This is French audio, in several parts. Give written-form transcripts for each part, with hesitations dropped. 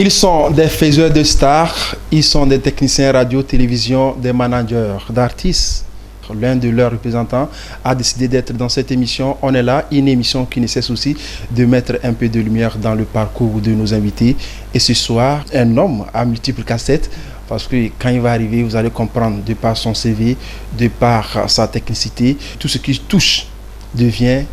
Ils sont des faiseurs de stars, ils sont des techniciens radio, télévision, des managers d'artistes. L'un de leurs représentants a décidé d'être dans cette émission. On est là, une émission qui ne cesse aussi de mettre un peu de lumière dans le parcours de nos invités. Et ce soir, un homme à multiples cassettes, parce que quand il va arriver, vous allez comprendre, de par son CV, de par sa technicité, tout ce qui touche devient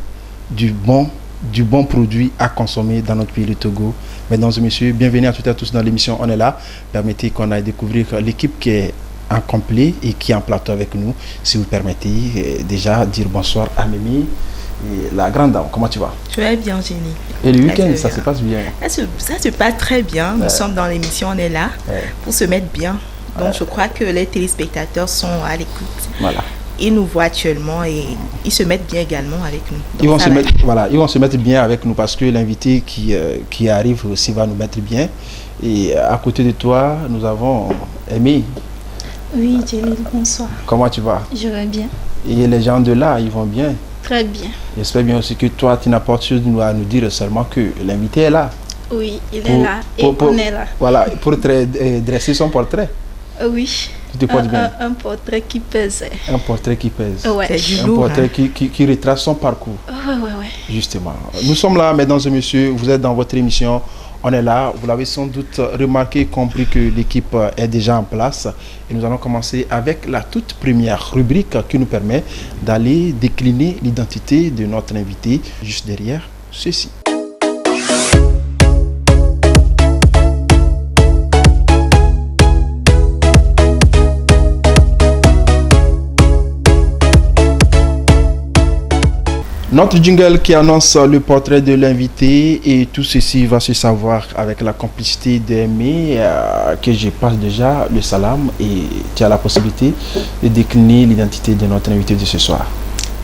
du bon produit à consommer dans notre pays, le Togo. Mesdames et messieurs, bienvenue à toutes et à tous dans l'émission On est là. Permettez qu'on aille découvrir l'équipe qui est en complet et qui est en plateau avec nous. Si vous permettez, déjà dire bonsoir à Mimi, et la grande dame. Comment tu vas? Je vais bien, Jenny. Et le week-end, ça se passe bien? Ça se passe très bien. Nous sommes dans l'émission On est là pour se mettre bien. Donc je crois que les téléspectateurs sont à l'écoute. Voilà. Ils nous voient actuellement et ils se mettent bien également avec nous. Donc, ils vont se mettre bien avec nous parce que l'invité qui arrive aussi va nous mettre bien. Et à côté de toi, nous avons Amy. Oui, Jenny, bonsoir. Comment tu vas? Je vais bien. Et les gens de là, ils vont bien? Très bien. J'espère bien aussi que toi, tu n'as pas autre chose à nous dire, seulement que l'invité est là. Oui, il est là et on est là. Voilà, pour dresser son portrait. Oui. Tu te portes bien. Un portrait qui pèse. Un portrait qui pèse. Ouais. Un portrait qui retrace son parcours. Ouais. Justement. Nous sommes là, mesdames et messieurs, vous êtes dans votre émission. On est là, vous l'avez sans doute remarqué, compris que l'équipe est déjà en place. Et nous allons commencer avec la toute première rubrique qui nous permet d'aller décliner l'identité de notre invité juste derrière ceci. Notre jingle qui annonce le portrait de l'invité, et tout ceci va se savoir avec la complicité d'Aimé que je passe déjà le salam, et tu as la possibilité de décliner l'identité de notre invité de ce soir.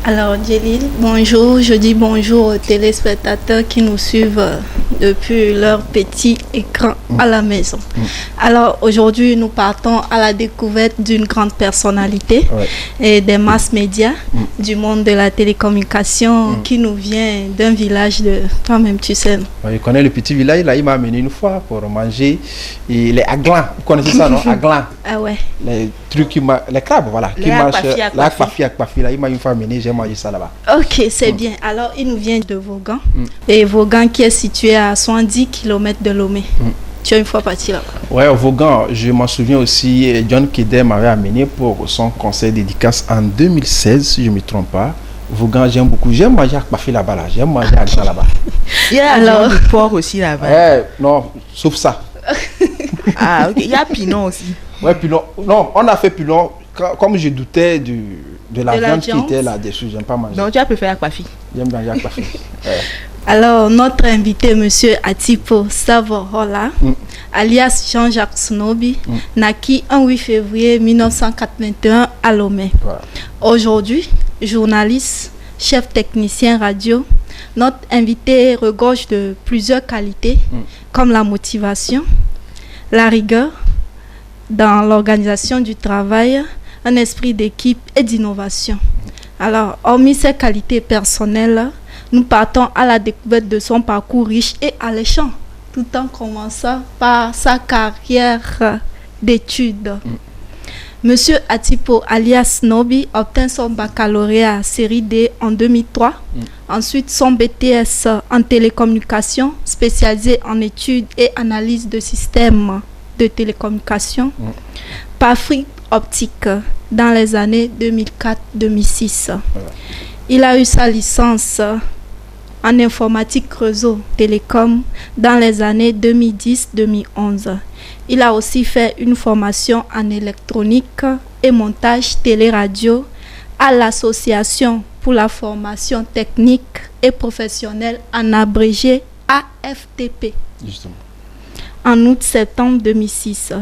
Alors Djelil, bonjour, je dis bonjour aux téléspectateurs qui nous suivent depuis leur petit écran à la maison. Alors aujourd'hui, nous partons à la découverte d'une grande personnalité et des masses médias du monde de la télécommunication qui nous vient d'un village de... Toi-même, tu sais. Je connais le petit village, là, il m'a amené une fois pour manger et les aglans. Vous connaissez ça, non? Aglans. Ah ouais. Les trucs les crabes, voilà. Qui marchent. L'akpafi, là, il m'a une fois amené, j'ai mangé ça là-bas. Ok, c'est bien. Alors, il nous vient de Vaughan. Et Vaughan qui est situé à 70 km de Lomé. Tu es une fois parti là-bas? Ouais, au Vaughan, je m'en souviens aussi, John Kédé m'avait amené pour son conseil dédicace en 2016, si je ne me trompe pas. Vaughan, j'aime beaucoup. J'aime manger akpafi là-bas, là. J'aime manger agla là-bas. Il y a alors du porc aussi là-bas. Non, sauf ça. Ah, ok. Il y a Pinon aussi. Ouais, Pinon. Non, on a fait Pinon. Comme je doutais de la viande qui était là-dessus, j'aime pas manger. Donc tu as préféré akpafi? J'aime manger akpafi. Alors, notre invité, M. Atipo Savorola, alias Jean-Jacques Snobi, naquit en 8 février 1981 à Lomé. Aujourd'hui, journaliste, chef technicien radio, notre invité regorge de plusieurs qualités, comme la motivation, la rigueur dans l'organisation du travail, un esprit d'équipe et d'innovation. Alors, hormis ces qualités personnelles, nous partons à la découverte de son parcours riche et alléchant, tout en commençant par sa carrière d'études. Monsieur Atipo alias Nobi obtint son baccalauréat série D en 2003, ensuite son BTS en télécommunication spécialisé en études et analyse de systèmes de télécommunication, par fibre optique dans les années 2004-2006. Il a eu sa licence en informatique réseau télécom dans les années 2010-2011. Il a aussi fait une formation en électronique et montage télé-radio à l'Association pour la formation technique et professionnelle en abrégé AFTP. Justement. En août-septembre 2006,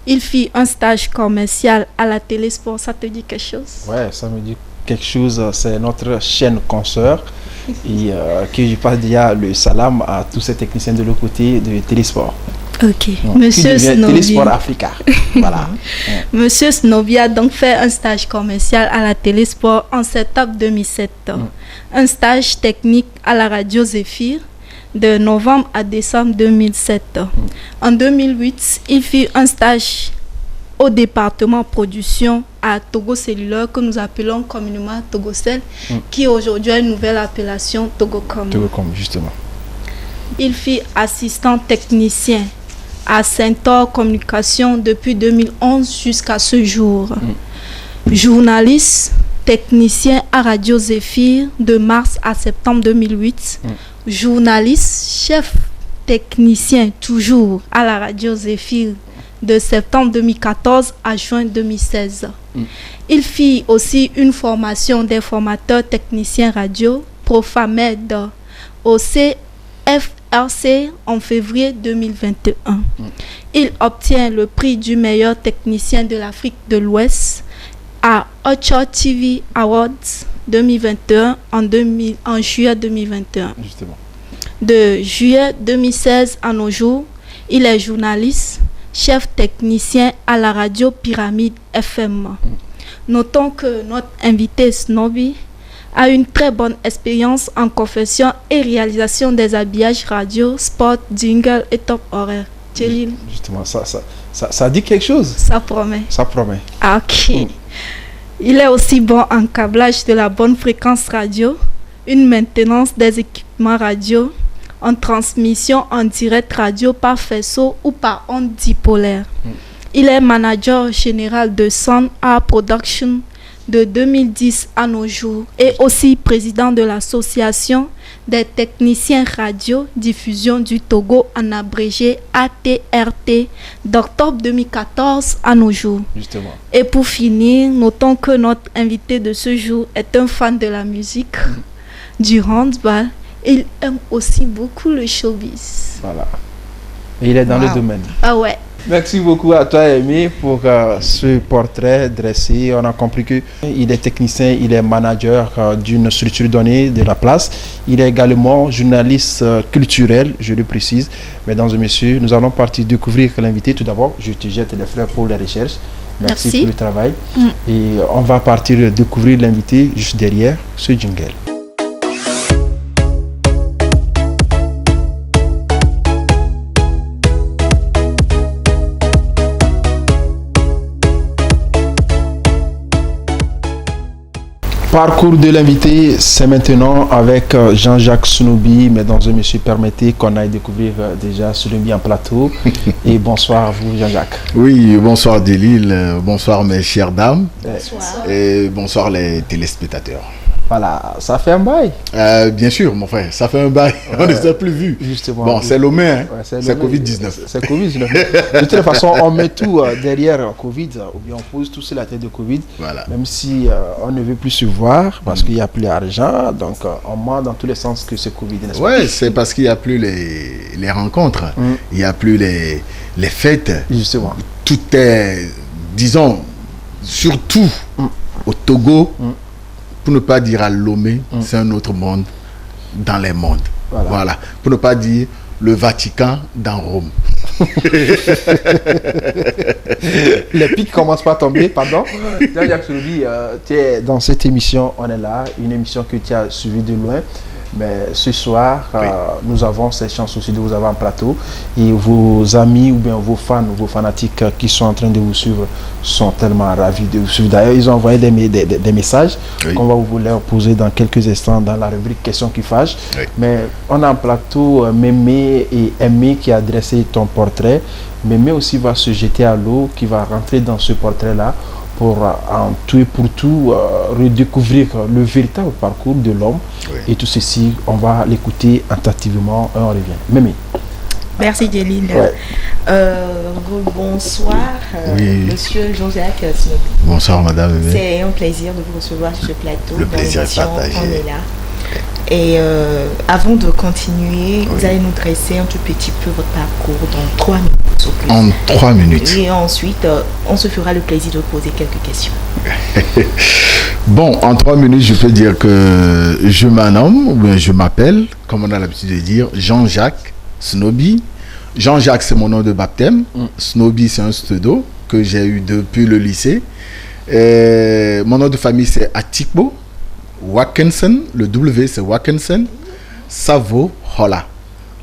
il fit un stage commercial à la Télésport. Ça te dit quelque chose? Ouais, ça me dit quelque chose. C'est notre chaîne consoeur et que je passe déjà le salam à tous ces techniciens de l'autre côté de Télésport. Ok. Monsieur Snobi. Télésport Africa. Voilà. Monsieur Snobi a donc fait un stage commercial à la Télésport en septembre 2007. Un stage technique à la radio Zéphyr de novembre à décembre 2007. En 2008, il fit un stage au département production à Togo Cellulaire, que nous appelons communément Togocel, qui aujourd'hui a une nouvelle appellation Togocom. Togocom, justement. Il fit assistant technicien à Centaure Communication depuis 2011 jusqu'à ce jour. Journaliste, technicien à Radio Zéphyr de mars à septembre 2008. Journaliste, chef technicien toujours à la Radio Zéphyr de septembre 2014 à juin 2016. Il fit aussi une formation d'informateur technicien radio Profamed au CFRC en février 2021. Il obtient le prix du meilleur technicien de l'Afrique de l'Ouest à Ocho TV Awards 2021 en juillet 2021. Justement. De juillet 2016 à nos jours, il est journaliste, chef technicien à la radio Pyramide FM. Notons que notre invité Snoby a une très bonne expérience en confection et réalisation des habillages radio, sport, jingle et top horaire. Tchelil. Justement, ça dit quelque chose. Ça promet. Ça promet. Ah, ok. Il est aussi bon en câblage de la bonne fréquence radio, une maintenance des équipements radio, en transmission en direct radio par faisceau ou par onde dipolaire. Il est manager général de Sound Art Production de 2010 à nos jours et aussi président de l'association des techniciens radio diffusion du Togo en abrégé ATRT d'octobre 2014 à nos jours. Justement. Et pour finir, notons que notre invité de ce jour est un fan de la musique, du handball. Il aime aussi beaucoup le showbiz. Voilà. Et il est dans le domaine. Ah ouais. Merci beaucoup à toi, Aimé, pour ce portrait dressé. On a compris qu'il est technicien, il est manager d'une structure donnée de la place. Il est également journaliste culturel, je le précise. Mesdames et messieurs, nous allons partir découvrir l'invité. Tout d'abord, je te jette les fleurs pour les recherches. Merci pour le travail. Et on va partir découvrir l'invité juste derrière ce jingle. Parcours de l'invité, c'est maintenant avec Jean-Jacques Snoby. Mesdames et messieurs, permettez qu'on aille découvrir déjà Snoby en plateau. Et bonsoir à vous, Jean-Jacques. Oui, bonsoir Delil, bonsoir mes chères dames. Bonsoir. Et bonsoir les téléspectateurs. Voilà, ça fait un bail. Bien sûr, mon frère, ça fait un bail. On ne s'est plus vu. Justement. Bon, c'est Lomé, hein? Ouais, c'est Covid-19. C'est Covid-19. De toute façon, on met tout derrière Covid, ou bien on pose tout sur la tête de Covid. Voilà. Même si on ne veut plus se voir parce qu'il n'y a plus d'argent, donc on ment dans tous les sens que c'est Covid. Oui, c'est parce qu'il n'y a plus les rencontres, il n'y a plus les fêtes. Justement. Tout est, disons, surtout au Togo. Pour ne pas dire à Lomé, c'est un autre monde dans les mondes. Voilà. Pour ne pas dire le Vatican dans Rome. Les pics commencent pas à tomber, pardon. Jean-Jacques Snoby, tu es dans cette émission, on est là, une émission que tu as suivie de loin. Mais ce soir, nous avons cette chance aussi de vous avoir en plateau. Et vos amis ou bien vos fans, vos fanatiques qui sont en train de vous suivre sont tellement ravis de vous suivre. D'ailleurs, ils ont envoyé des messages qu'on va vous leur poser dans quelques instants dans la rubrique Questions qui fâchent. Mais on a en plateau Mémé et Aimé qui a dressé ton portrait. Mémé aussi va se jeter à l'eau, qui va rentrer dans ce portrait-là pour en tout et pour tout redécouvrir le véritable parcours de l'homme. Et tout ceci, on va l'écouter attentivement et on revient. Mémé. Merci Djeline. Bonsoir, monsieur Jean-Jacques Snoby. Bonsoir madame. C'est un plaisir de vous recevoir sur ce plateau. Le plaisir est partagé. On est là. Et avant de continuer, vous allez nous dresser un tout petit peu votre parcours dans 3 minutes. En 3 minutes. Et ensuite, on se fera le plaisir de poser quelques questions. Bon, en 3 minutes, je peux dire que je m'anomme, ou bien je m'appelle, comme on a l'habitude de dire, Jean-Jacques Snoby. Jean-Jacques, c'est mon nom de baptême. Snoby, c'est un pseudo que j'ai eu depuis le lycée. Mon nom de famille, c'est Atikbo Wakensen. Le W, c'est Wakensen. Savo Hola.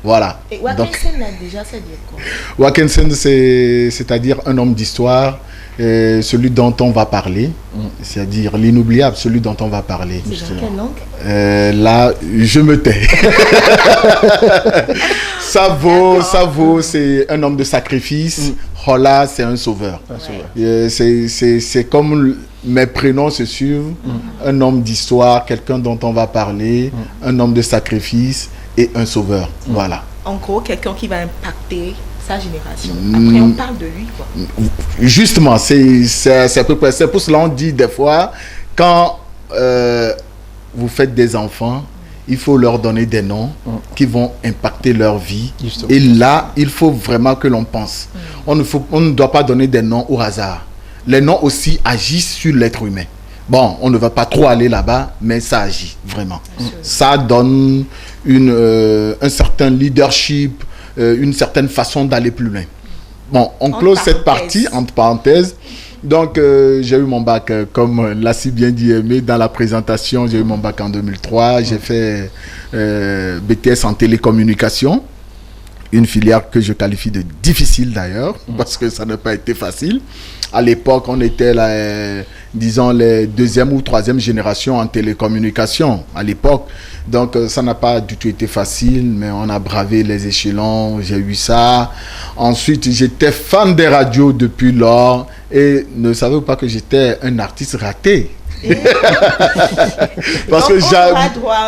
Voilà. Et Wakensen, là, déjà, ça dit quoi? Wakensen, c'est-à-dire un homme d'histoire, celui dont on va parler, c'est-à-dire l'inoubliable, celui dont on va parler. C'est dans quelle langue? Là, je me tais. Ça vaut, c'est un homme de sacrifice. Hola, c'est un sauveur. C'est comme mes prénoms se suivent. Un homme d'histoire, quelqu'un dont on va parler, un homme de sacrifice et un sauveur. Voilà. En gros, quelqu'un qui va impacter sa génération. Après, on parle de lui, quoi. Justement, c'est à peu près. C'est pour cela qu'on dit des fois, quand vous faites des enfants, il faut leur donner des noms qui vont impacter leur vie. Justement. Et là, il faut vraiment que l'on pense. On ne doit pas donner des noms au hasard. Les noms aussi agissent sur l'être humain. Bon, on ne va pas trop aller là-bas, mais ça agit vraiment. Ça donne un certain leadership, une certaine façon d'aller plus loin. Bon, on close cette partie, entre parenthèses. Donc, j'ai eu mon bac, comme l'a si bien dit Aimé dans la présentation, j'ai eu mon bac en 2003. J'ai fait BTS en télécommunication, une filière que je qualifie de difficile d'ailleurs, parce que ça n'a pas été facile. À l'époque, on était disons, les deuxième ou troisième génération en télécommunication à l'époque. Donc, ça n'a pas du tout été facile, mais on a bravé les échelons, j'ai eu ça. Ensuite, j'étais fan des radios depuis lors et ne savez pas que j'étais un artiste raté. Parce que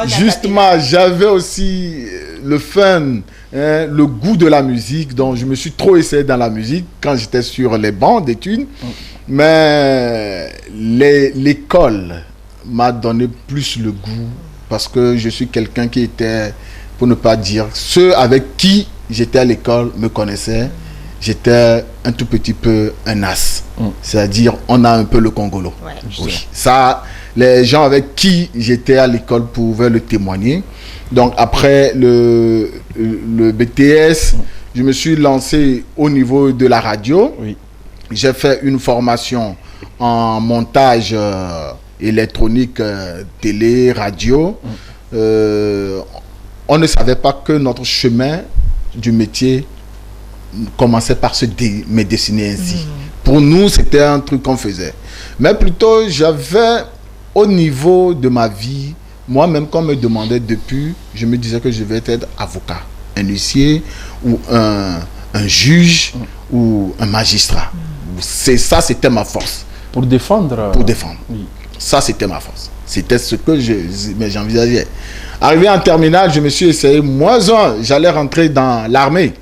justement, j'avais aussi le fun, le goût de la musique, donc je me suis trop essayé dans la musique quand j'étais sur les bancs d'études. Mais l'école m'a donné plus le goût parce que je suis quelqu'un qui était, pour ne pas dire, ceux avec qui j'étais à l'école me connaissaient. J'étais un tout petit peu un as. C'est-à-dire, on a un peu le congolo. Ouais. Oui. Ça, les gens avec qui j'étais à l'école pouvaient le témoigner. Donc, après le BTS, je me suis lancé au niveau de la radio. Oui. J'ai fait une formation en montage électronique, télé, radio. On ne savait pas que notre chemin du métier commençait par me dessiner ainsi. Pour nous, c'était un truc qu'on faisait. Mais plutôt, j'avais au niveau de ma vie, moi-même, quand on me demandait depuis, je me disais que je vais être avocat, un huissier ou un juge ou un magistrat. Ça, c'était ma force. Pour défendre. Pour défendre. Oui. Ça, c'était ma force. C'était ce que j'envisageais. Arrivé en terminale, je me suis essayé. Moi, j'allais rentrer dans l'armée.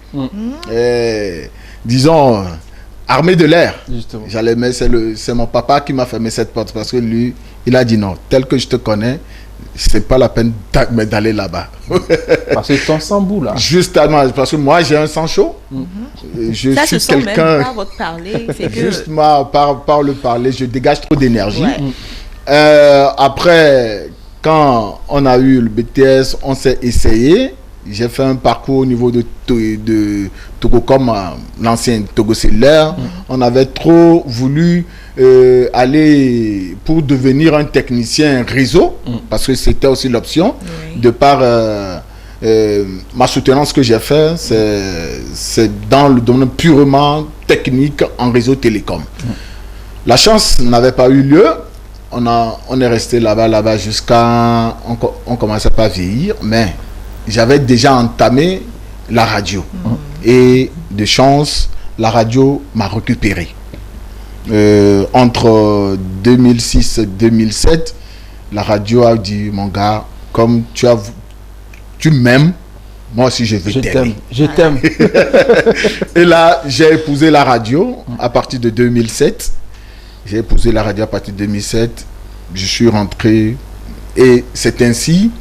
Disons, armée de l'air. J'allais, mais c'est mon papa qui m'a fermé cette porte parce que lui, il a dit non. Tel que je te connais, c'est pas la peine d'aller là-bas. Parce que ton sang bout là. Justement, parce que moi j'ai un sang chaud. Je ça suis se sent quelqu'un. même par votre parler. Justement, par le parler, je dégage trop d'énergie. Après, quand on a eu le BTS, on s'est essayé. J'ai fait un parcours au niveau de Togocom, l'ancien Togo Cellulaire. On avait trop voulu aller pour devenir un technicien réseau, parce que c'était aussi l'option. De par ma soutenance que j'ai fait, c'est dans le domaine purement technique en réseau télécom. La chance n'avait pas eu lieu. On est resté là-bas jusqu'à... On commençait pas à vieillir, mais j'avais déjà entamé la radio. Et de chance, la radio m'a récupéré. Entre 2006 et 2007, la radio a dit, mon gars, comme tu m'aimes, moi aussi je vais t'aimer. Je t'aime. Et là, j'ai épousé la radio à partir de 2007. J'ai épousé la radio à partir de 2007. Je suis rentré et c'est ainsi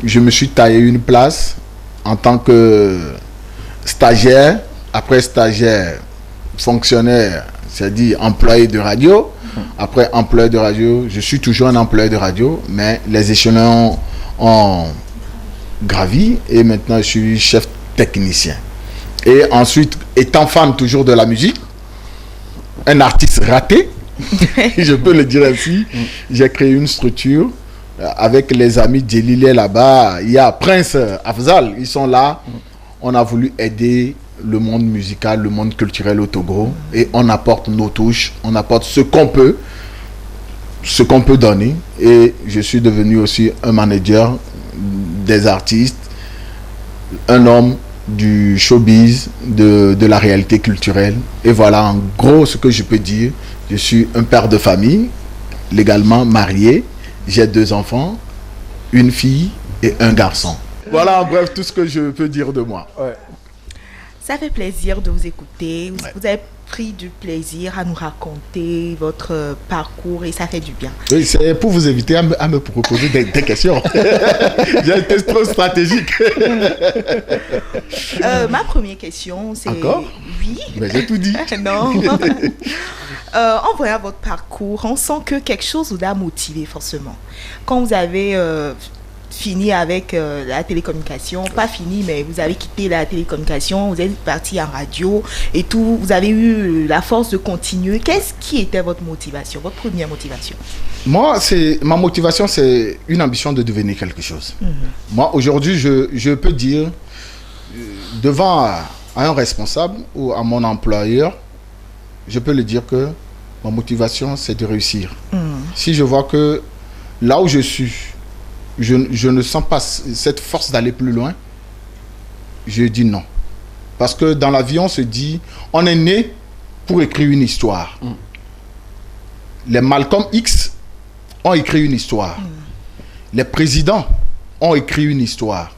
je me suis taillé une place en tant que stagiaire. Après stagiaire, fonctionnaire, c'est-à-dire employé de radio. Après employé de radio, je suis toujours un employé de radio, mais les échelons ont gravi et maintenant je suis chef technicien. Et ensuite, étant fan toujours de la musique, un artiste raté, je peux le dire ainsi, j'ai créé une structure avec les amis Djelilé là-bas. Il y a Prince Afzal, ils sont là. on a voulu aider le monde musical, le monde culturel au Togo, et on apporte nos touches, on apporte ce qu'on peut donner, et je suis devenu aussi un manager des artistes, un homme du showbiz, de la réalité culturelle, et voilà en gros ce que je peux dire. Je suis un père de famille, légalement marié, j'ai 2 enfants, une fille et un garçon. Voilà en bref tout ce que je peux dire de moi. Ouais. Ça fait plaisir de vous écouter. Vous avez pris du plaisir à nous raconter votre parcours et ça fait du bien. Oui, c'est pour vous éviter à me proposer des questions. J'ai été trop stratégique. Ma première question, c'est... Encore? Oui. Mais j'ai tout dit. Non. En voyant votre parcours, on sent que quelque chose vous a motivé forcément. Quand vous avez fini avec la télécommunication, pas fini, mais vous avez quitté la télécommunication, vous êtes parti en radio et tout, vous avez eu la force de continuer. Qu'est-ce qui était votre motivation, votre première motivation? Moi, ma motivation, c'est une ambition de devenir quelque chose. Moi, aujourd'hui, je peux dire, devant à un responsable ou à mon employeur, je peux le dire que ma motivation, c'est de réussir. Si je vois que là où je suis, je ne sens pas cette force d'aller plus loin, je dis non. Parce que dans la vie, on se dit, on est né pour écrire une histoire. Les Malcolm X ont écrit une histoire. Les présidents ont écrit une histoire.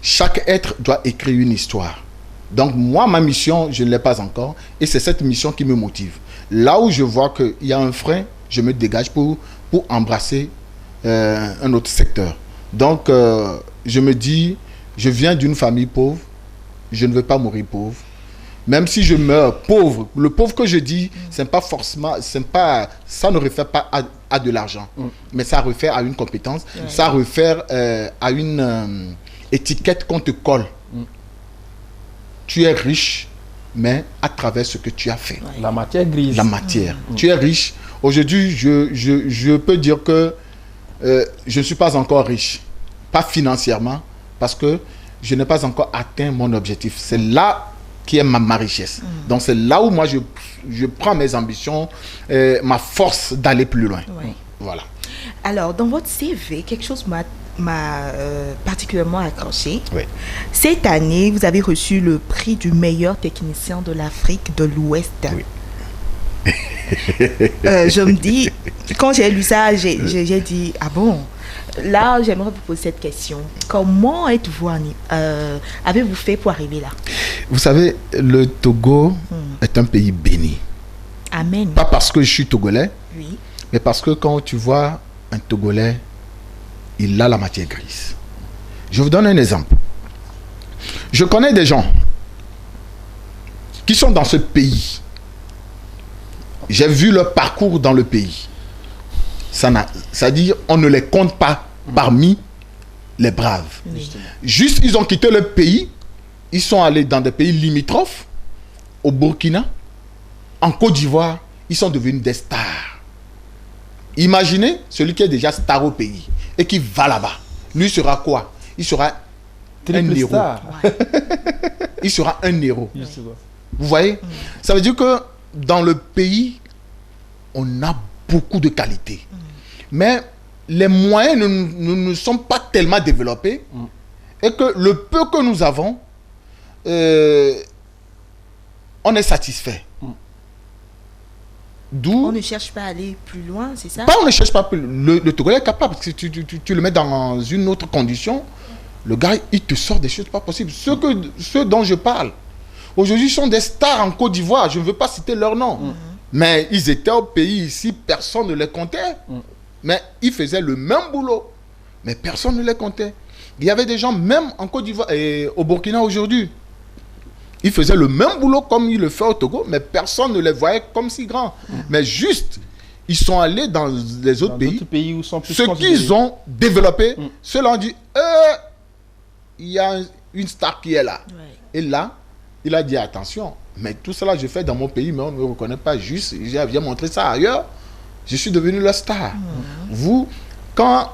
Chaque être doit écrire une histoire. Donc moi, ma mission, je ne l'ai pas encore. Et c'est cette mission qui me motive. Là où je vois qu'il y a un frein, je me dégage pour embrasser un autre secteur. Donc, je me dis, je viens d'une famille pauvre, je ne veux pas mourir pauvre. Même si je meurs pauvre, le pauvre que je dis, c'est pas forcément, ça ne réfère pas à de l'argent, mais ça réfère à une compétence, ça réfère à une étiquette qu'on te colle. Tu es riche, mais à travers ce que tu as fait. La matière grise. La matière. Tu es riche. Aujourd'hui, je peux dire que je ne suis pas encore riche, pas financièrement, parce que je n'ai pas encore atteint mon objectif. C'est là qui est ma richesse. Donc c'est là où moi je prends mes ambitions, ma force d'aller plus loin. Voilà. Alors, dans votre CV, quelque chose m'a particulièrement accroché. Cette année, vous avez reçu le prix du meilleur technicien de l'Afrique de l'Ouest. Je me dis, quand j'ai lu ça, j'ai dit, ah bon, là, j'aimerais vous poser cette question. Comment avez-vous fait pour arriver là? Vous savez, le Togo est un pays béni. Amen. Pas parce que je suis togolais, oui, mais parce que quand tu vois un Togolais, il a la matière grise. Je vous donne un exemple. Je connais des gens qui sont dans ce pays. J'ai vu leur parcours dans le pays. C'est-à-dire, on ne les compte pas parmi les braves. oui. Juste, ils ont quitté le pays. Ils sont allés dans des pays limitrophes. Au Burkina, en Côte d'Ivoire, ils sont devenus des stars. Imaginez celui qui est déjà star au pays et qui va là-bas. Lui sera quoi? Il sera un héros. Il sera un héros. Vous voyez? Ça veut dire que dans le pays, on a beaucoup de qualités. Mais les moyens ne sont pas tellement développés. Et que le peu que nous avons, on est satisfait. D'où... On ne cherche pas à aller plus loin, c'est ça? Pas on ne cherche pas plus. Le Togolais est capable. Si tu le mets dans une autre condition, le gars, il te sort des choses pas possibles. Ceux dont je parle, aujourd'hui, sont des stars en Côte d'Ivoire. Je ne veux pas citer leur nom. Mais ils étaient au pays ici, personne ne les comptait. Mais ils faisaient le même boulot. Mais personne ne les comptait. Il y avait des gens, même en Côte d'Ivoire et au Burkina aujourd'hui. Ils faisaient le même boulot comme ils le font au Togo, mais personne ne les voyait comme si grands. Mais juste, ils sont allés dans les autres pays. Où sont plus ce qu'ils ont développé, ceux-là ont dit, il y a une star qui est là. Et là, il a dit, attention, mais tout cela je fais dans mon pays, mais on ne me reconnaît pas juste. J'ai montré ça ailleurs. Je suis devenu la star. Vous, quand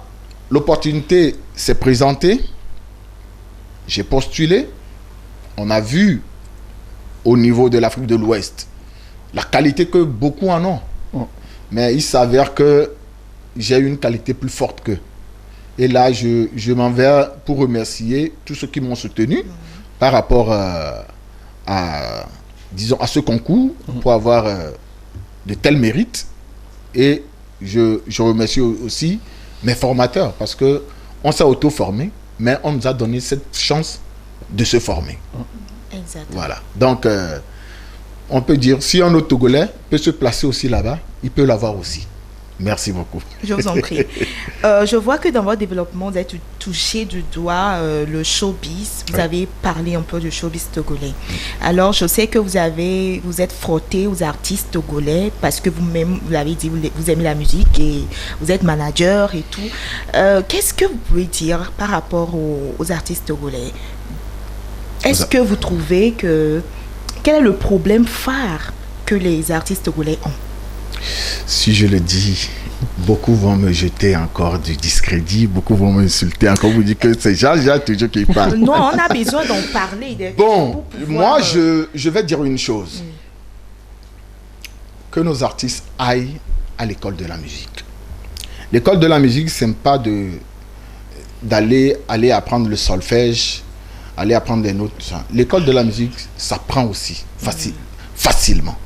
l'opportunité s'est présentée, j'ai postulé. On a vu au niveau de l'Afrique de l'Ouest la qualité que beaucoup en ont. Mais il s'avère que j'ai une qualité plus forte qu'eux. Et là, je m'en vais pour remercier tous ceux qui m'ont soutenu par rapport à ce concours pour avoir de tels mérites. Et je remercie aussi mes formateurs parce qu'on s'est auto-formé, mais on nous a donné cette chance de se former. Exactement. Voilà. Donc, on peut dire, si un autre Togolais peut se placer aussi là-bas, il peut l'avoir aussi. Merci beaucoup. Je vous en prie. Je vois que dans votre développement, vous êtes touché du doigt le showbiz. Vous avez parlé un peu du showbiz togolais. Alors, je sais que vous êtes frotté aux artistes togolais parce que vous-même, vous l'avez dit, vous aimez la musique et vous êtes manager et tout. Qu'est-ce que vous pouvez dire par rapport aux artistes togolais? Est-ce que vous trouvez que... Quel est le problème phare que les artistes togolais ont? Si je le dis, beaucoup vont me jeter encore du discrédit, beaucoup vont m'insulter encore, vous dire que c'est Jean-Jacques toujours qui parle. Non, on a besoin d'en parler. Bon, moi je vais dire une chose. Que nos artistes aillent à l'école de la musique. L'école de la musique, ce n'est pas d'aller apprendre le solfège, aller apprendre des notes. L'école de la musique, ça prend aussi facilement.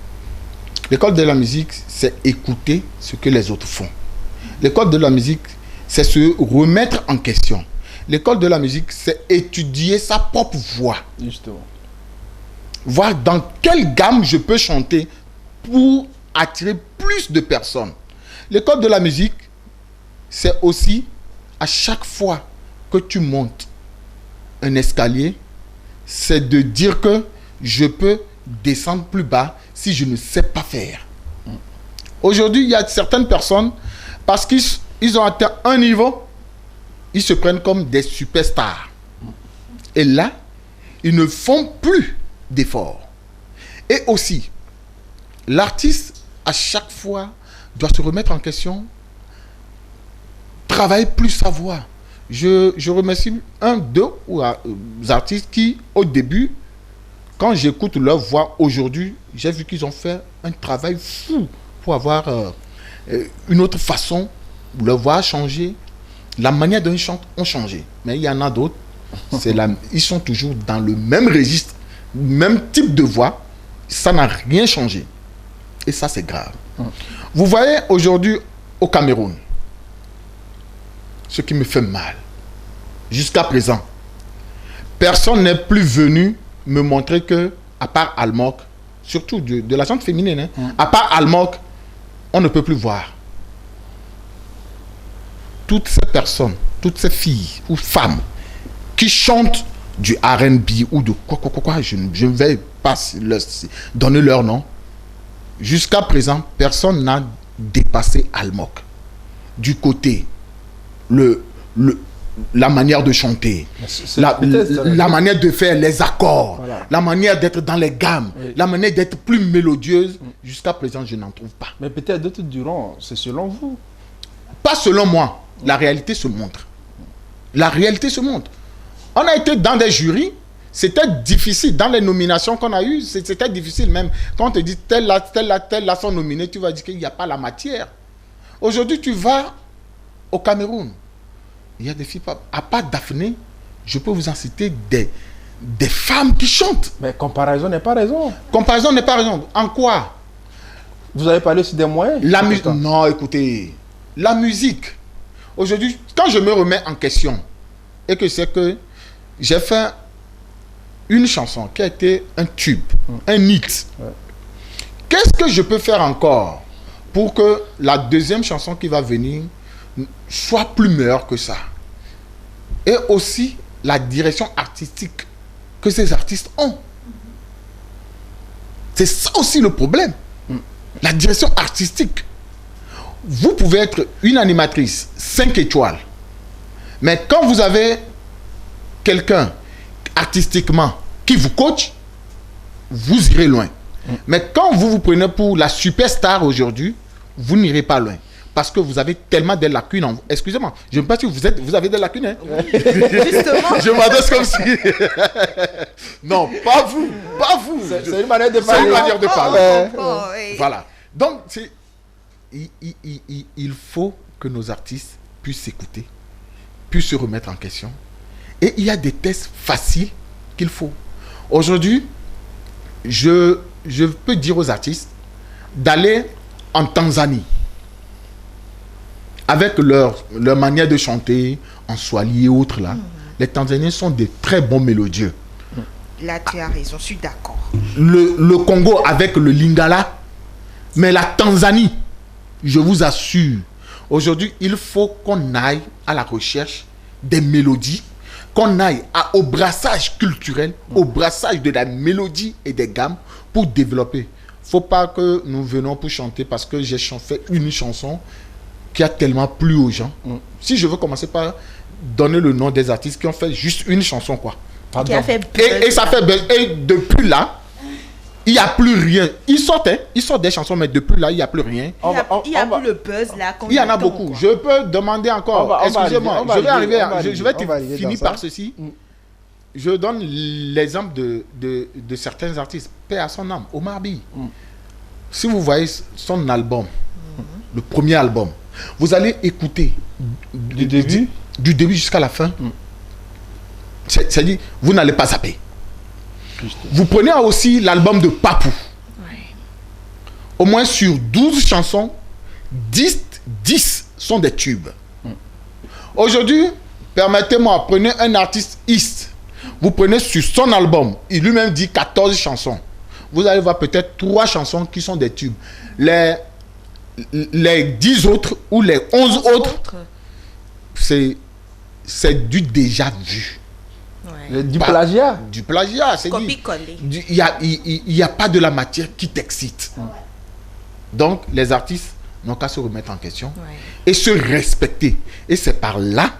L'école de la musique, c'est écouter ce que les autres font. L'école de la musique, c'est se remettre en question. L'école de la musique, c'est étudier sa propre voix. Justement. Voir dans quelle gamme je peux chanter pour attirer plus de personnes. L'école de la musique, c'est aussi à chaque fois que tu montes un escalier, c'est de dire que je peux descendre plus bas si je ne sais pas faire. Aujourd'hui, il y a certaines personnes, parce qu'ils ont atteint un niveau, ils se prennent comme des superstars. Et là, ils ne font plus d'efforts. Et aussi, l'artiste, à chaque fois, doit se remettre en question, travailler plus sa voix. Je remercie deux artistes qui, au début, quand j'écoute leur voix aujourd'hui, j'ai vu qu'ils ont fait un travail fou pour avoir une autre façon, leur voix a changé, la manière dont ils chantent ont changé. Mais il y en a d'autres, ils sont toujours dans le même registre, même type de voix, ça n'a rien changé. Et ça, c'est grave. Vous voyez aujourd'hui au Cameroun, ce qui me fait mal, jusqu'à présent, personne n'est plus venu me montrer que, à part Almok, surtout de la chante féminine, à part Almok, on ne peut plus voir. Toutes ces personnes, toutes ces filles ou femmes qui chantent du R&B ou de quoi, je ne vais pas donner leur nom. Jusqu'à présent, personne n'a dépassé Almok. Du côté, la manière de chanter, la manière de faire les accords, la manière d'être dans les gammes, la manière d'être plus mélodieuse, jusqu'à présent, je n'en trouve pas. Mais peut-être d'autres diront, c'est selon vous. Pas selon moi. La réalité se montre. La réalité se montre. On a été dans des jurys, c'était difficile. Dans les nominations qu'on a eues, c'était difficile même. Quand on te dit telle là sont nominés, tu vas dire qu'il n'y a pas la matière. Aujourd'hui, tu vas au Cameroun. Il y a des filles, à part Daphné, je peux vous en citer des femmes qui chantent. Mais comparaison n'est pas raison. Comparaison n'est pas raison. En quoi? Vous avez parlé aussi des moyens. Non, écoutez, la musique. Aujourd'hui, quand je me remets en question, et que c'est que j'ai fait une chanson qui a été un tube, un hit. Qu'est-ce que je peux faire encore pour que la deuxième chanson qui va venir soit plus meilleure que ça? Et aussi la direction artistique que ces artistes ont. C'est ça aussi le problème. La direction artistique. Vous pouvez être une animatrice 5 étoiles, mais quand vous avez quelqu'un artistiquement qui vous coach, vous irez loin. Mais quand vous vous prenez pour la superstar aujourd'hui, vous n'irez pas loin. parce que vous avez tellement des lacunes en vous. Excusez-moi, je ne sais pas si vous avez des lacunes. Hein? Justement. Je m'adresse comme si... Non, pas vous. C'est une manière de parler. C'est une manière de parler. Oui. Voilà. Donc, il faut que nos artistes puissent s'écouter, puissent se remettre en question. Et il y a des tests faciles qu'il faut. Aujourd'hui, je peux dire aux artistes d'aller en Tanzanie avec leur manière de chanter en swahili et autres là. Les Tanzaniens sont des très bons mélodieux. Là, tu as raison, je suis d'accord. Le Congo avec le Lingala, mais la Tanzanie, je vous assure, aujourd'hui, il faut qu'on aille à la recherche des mélodies, qu'on aille au brassage culturel, au brassage de la mélodie et des gammes pour développer. Il ne faut pas que nous venons pour chanter parce que j'ai fait une chanson qui a tellement plu aux gens. Si je veux commencer par donner le nom des artistes qui ont fait juste une chanson, quoi. Qui a fait Et ça fait buzz. Et depuis là, il n'y a plus rien. Ils sortent des chansons, mais depuis là, il n'y a plus rien. Il y a plus le buzz là. Il y en a beaucoup. Je peux demander encore. Excusez-moi, je vais finir par ceci. Je donne l'exemple de certains artistes. Paix à son âme, Omar Sy. Si vous voyez son album, le premier album, vous allez écouter du début jusqu'à la fin. C'est-à-dire, vous n'allez pas zapper. Vous prenez aussi l'album de Papou. Au moins sur 12 chansons, 10 sont des tubes. Aujourd'hui, permettez-moi, prenez un artiste East. Vous prenez sur son album, il lui-même dit 14 chansons. Vous allez voir peut-être 3 chansons qui sont des tubes. Les 10 autres ou les 11 autres, c'est du déjà vu. Du plagiat. Du plagiat, c'est Copie-coller. Il n'y a pas de la matière qui t'excite. Donc, les artistes n'ont qu'à se remettre en question et se respecter. Et c'est par là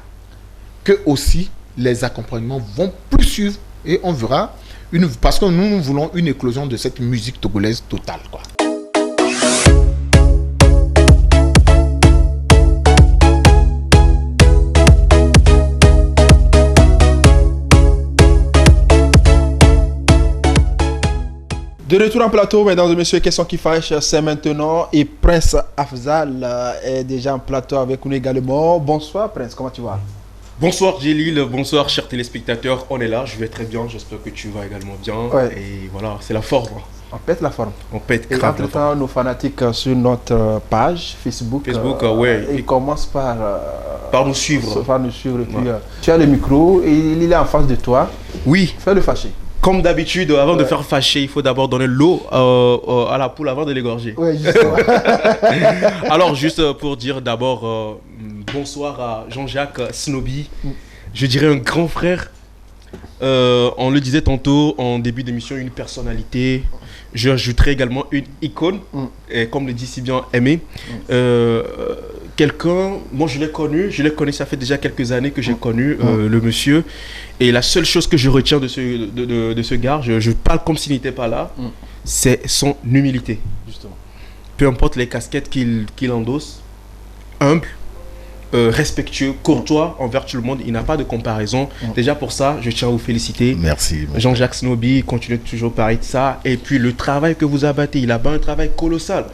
que aussi les accompagnements vont plus suivre et on verra parce que nous voulons une éclosion de cette musique togolaise totale, quoi. De retour en plateau, mesdames et messieurs, question qui fâche, c'est maintenant. Et Prince Afzal est déjà en plateau avec nous également. Bonsoir Prince, comment tu vas? Bonsoir Djelil, bonsoir chers téléspectateurs, on est là, je vais très bien, j'espère que tu vas également bien. Ouais. Et voilà, c'est la forme. On pète la forme. On pète Et grave la entre-temps, forme. nos fanatiques sur notre page Facebook, ouais. ils commencent par nous suivre. Par nous suivre. Et puis, tu as le micro et il est en face de toi. Oui, Fais le fâcher. comme d'habitude, avant de faire fâcher, il faut d'abord donner l'eau à la poule avant de l'égorger. Oui, justement. Alors, juste pour dire d'abord bonsoir à Jean-Jacques Snoby, je dirais un grand frère. On le disait tantôt en début d'émission, une personnalité. Je ajouterai également une icône, et comme le dit si bien Aimé. Quelqu'un, moi je l'ai connu, ça fait déjà quelques années que j'ai connu le monsieur. Et la seule chose que je retiens de ce gars, je parle comme s'il n'était pas là, c'est son humilité. Justement. Peu importe les casquettes qu'il endosse, humble, respectueux, courtois envers tout le monde, il n'a pas de comparaison. Déjà pour ça, je tiens à vous féliciter. Merci. Jean-Jacques Snoby continue toujours pareil de ça. Et puis le travail que vous abattez, il a un travail colossal.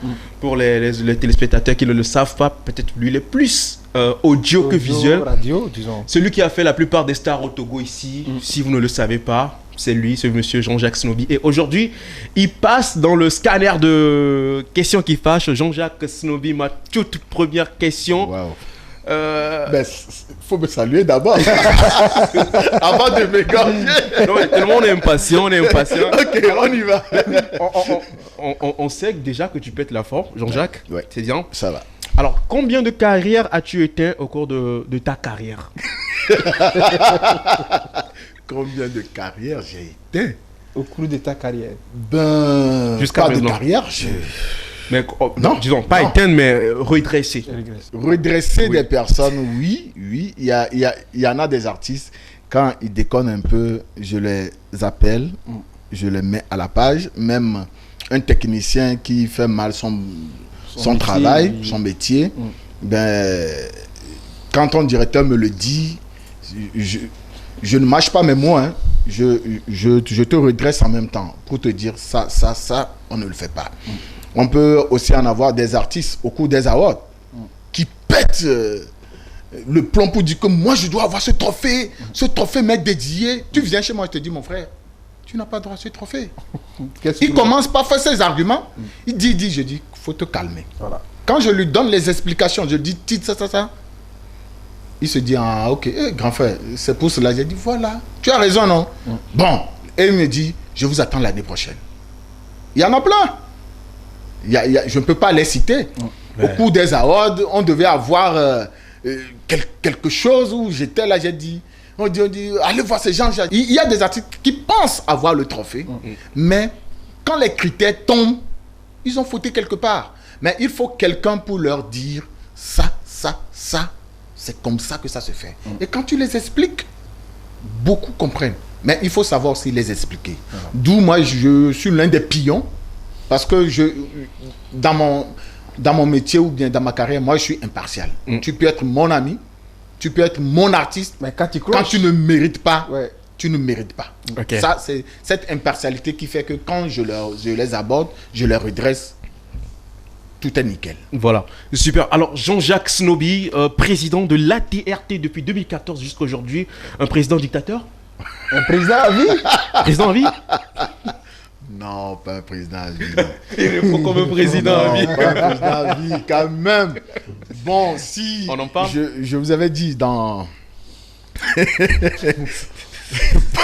Pour les téléspectateurs qui ne le savent pas, peut-être lui il est plus audio que visuel. Radio, disons. Celui qui a fait la plupart des stars au Togo ici, si vous ne le savez pas, c'est lui, ce monsieur Jean-Jacques Snoby. Et aujourd'hui, il passe dans le scanner de questions qui fâchent. Jean-Jacques Snoby, ma toute première question. Wow. Faut me saluer d'abord avant de m'égorger. Non, tellement on est impatient, Ok, on y va. On sait déjà que tu pètes la forme, Jean-Jacques. Ouais. C'est bien. Ça va. Alors, combien de carrières as-tu éteint au cours de ta carrière? Combien de carrières j'ai éteint Au cours de ta carrière. Jusqu'à pas de maintenant. carrière. Mais Non, disons, pas non. éteindre, mais redresser. Redresser Oui. des personnes, oui. Il y en a des artistes, quand ils déconnent un peu, je les appelle, je les mets à la page. Même un technicien qui fait mal son métier, travail, oui. son métier, quand ton directeur me le dit, je ne mâche pas mes mots, hein. Je te redresse en même temps pour te dire ça, on ne le fait pas. On peut aussi en avoir des artistes au cours des awards qui pètent le plomb pour dire que moi je dois avoir ce trophée m'est dédié. Tu viens chez moi, je te dis mon frère, tu n'as pas droit à ce trophée. Il commence par faire ses arguments, il dit, je dis, faut te calmer. Voilà. Quand je lui donne les explications, je dis, ça. Il se dit, ah ok, grand frère, c'est pour cela. J'ai dit, voilà, tu as raison, non? Bon, et il me dit, je vous attends l'année prochaine. Il y en a plein. Je ne peux pas les citer. Au cours des awards, on devait avoir quelque chose où j'étais là, j'ai dit, on dit, allez voir ces gens. Il y a des artistes qui pensent avoir le trophée, mais quand les critères tombent, ils ont fauté quelque part. Mais il faut quelqu'un pour leur dire, ça, c'est comme ça que ça se fait. Et quand tu les expliques, beaucoup comprennent. Mais il faut savoir aussi les expliquer. D'où moi, je suis l'un des pions. Parce que dans mon métier ou bien dans ma carrière, moi, je suis impartial. Tu peux être mon ami, tu peux être mon artiste. Mais quand tu ne mérites pas, tu ne mérites pas. Okay. Ça, c'est cette impartialité qui fait que quand je les aborde, je les redresse. Tout est nickel. Voilà, super. Alors, Jean-Jacques Snoby, président de l'ATRT depuis 2014 jusqu'à aujourd'hui. Un président dictateur? Un président à vie? Président à vie? Non, pas un président à vie. Il répond comme un président à vie. Pas un président à vie, quand même. Bon, si... On en parle? Je vous avais dit dans...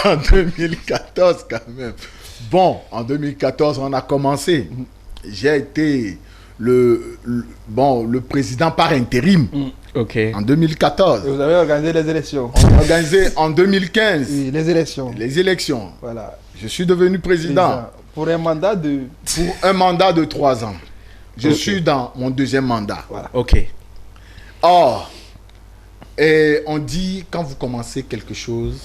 en 2014, quand même. Bon, en 2014, on a commencé. J'ai été... le président par intérim en 2014. Et vous avez organisé les élections. On a organisé en 2015 oui, les élections. Voilà. Je suis devenu président. Pour un mandat de 3 ans. Je suis dans mon 2e mandat. Voilà. Ok. Or, et on dit, quand vous commencez quelque chose,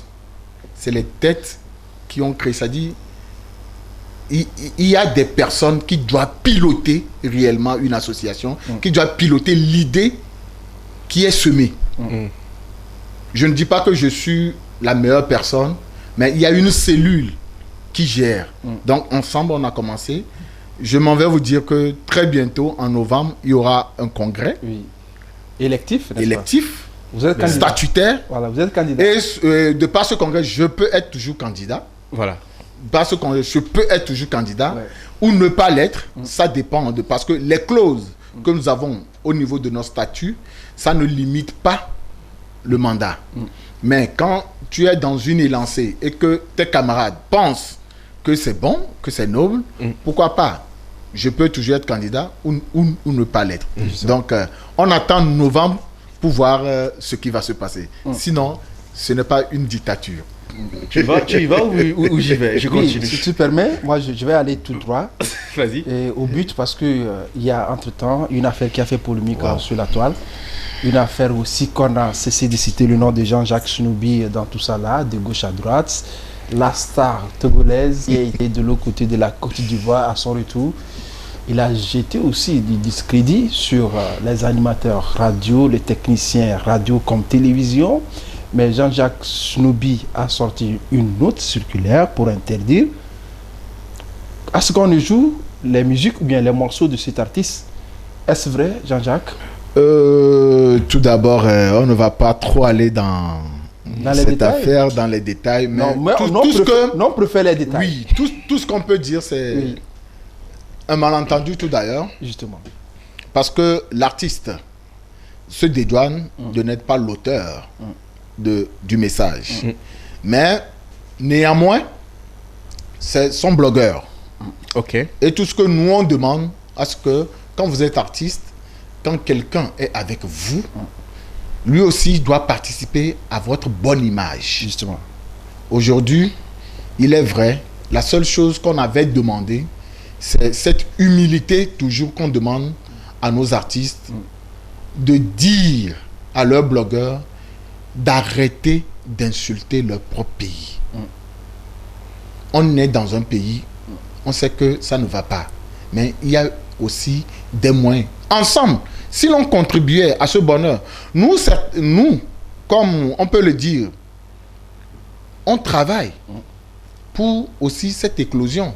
c'est les têtes qui ont créé ça. Dit, il y a des personnes qui doivent piloter réellement une association, qui doivent piloter l'idée qui est semée. Je ne dis pas que je suis la meilleure personne, mais il y a une cellule qui gère. Donc, ensemble, on a commencé. Je m'en vais vous dire que très bientôt, en novembre, il y aura un congrès. Oui. Électif, n'est-ce électif, vous êtes candidat. Statutaire. Voilà, vous êtes candidat. Et de par ce congrès, je peux être toujours candidat. Voilà. Parce que je peux être toujours candidat ou ne pas l'être, ça dépend parce que les clauses que nous avons au niveau de nos statuts, ça ne limite pas le mandat. Mais quand tu es dans une élancée et que tes camarades pensent que c'est bon, que c'est noble, pourquoi pas? Je peux toujours être candidat ou ne pas l'être. Donc, on attend novembre pour voir ce qui va se passer. Sinon, ce n'est pas une dictature. Tu y vas ou j'y vais? Je continue. Oui, si tu permets, moi je vais aller tout droit. Vas-y. Au but, parce que il y a entre-temps une affaire qui a fait polémique sur la toile. Une affaire aussi qu'on a cessé de citer le nom de Jean-Jacques Snoby dans tout ça là, de gauche à droite. La star togolaise qui a été de l'autre côté de la Côte d'Ivoire à son retour. Il a jeté aussi du discrédit sur les animateurs radio, les techniciens radio comme télévision. Mais Jean-Jacques Snoby a sorti une note circulaire pour interdire à ce qu'on ne joue les musiques ou bien les morceaux de cet artiste. Est-ce vrai, Jean-Jacques? Tout d'abord, on ne va pas trop aller dans cette affaire, dans les détails. Mais on préfère les détails. Oui, tout ce qu'on peut dire, c'est un malentendu tout d'ailleurs. Justement. Parce que l'artiste se dédouane de n'être pas l'auteur du message. Mais néanmoins, c'est son blogueur. Ok. Et tout ce que nous on demande, à ce que quand vous êtes artiste, quand quelqu'un est avec vous, lui aussi doit participer à votre bonne image. Justement. Aujourd'hui, il est vrai, la seule chose qu'on avait demandé, c'est cette humilité toujours qu'on demande à nos artistes de dire à leurs blogueurs d'arrêter d'insulter leur propre pays. On est dans un pays, on sait que ça ne va pas, mais il y a aussi des moyens. Ensemble, si l'on contribuait à ce bonheur, nous, comme on peut le dire, on travaille pour aussi cette éclosion.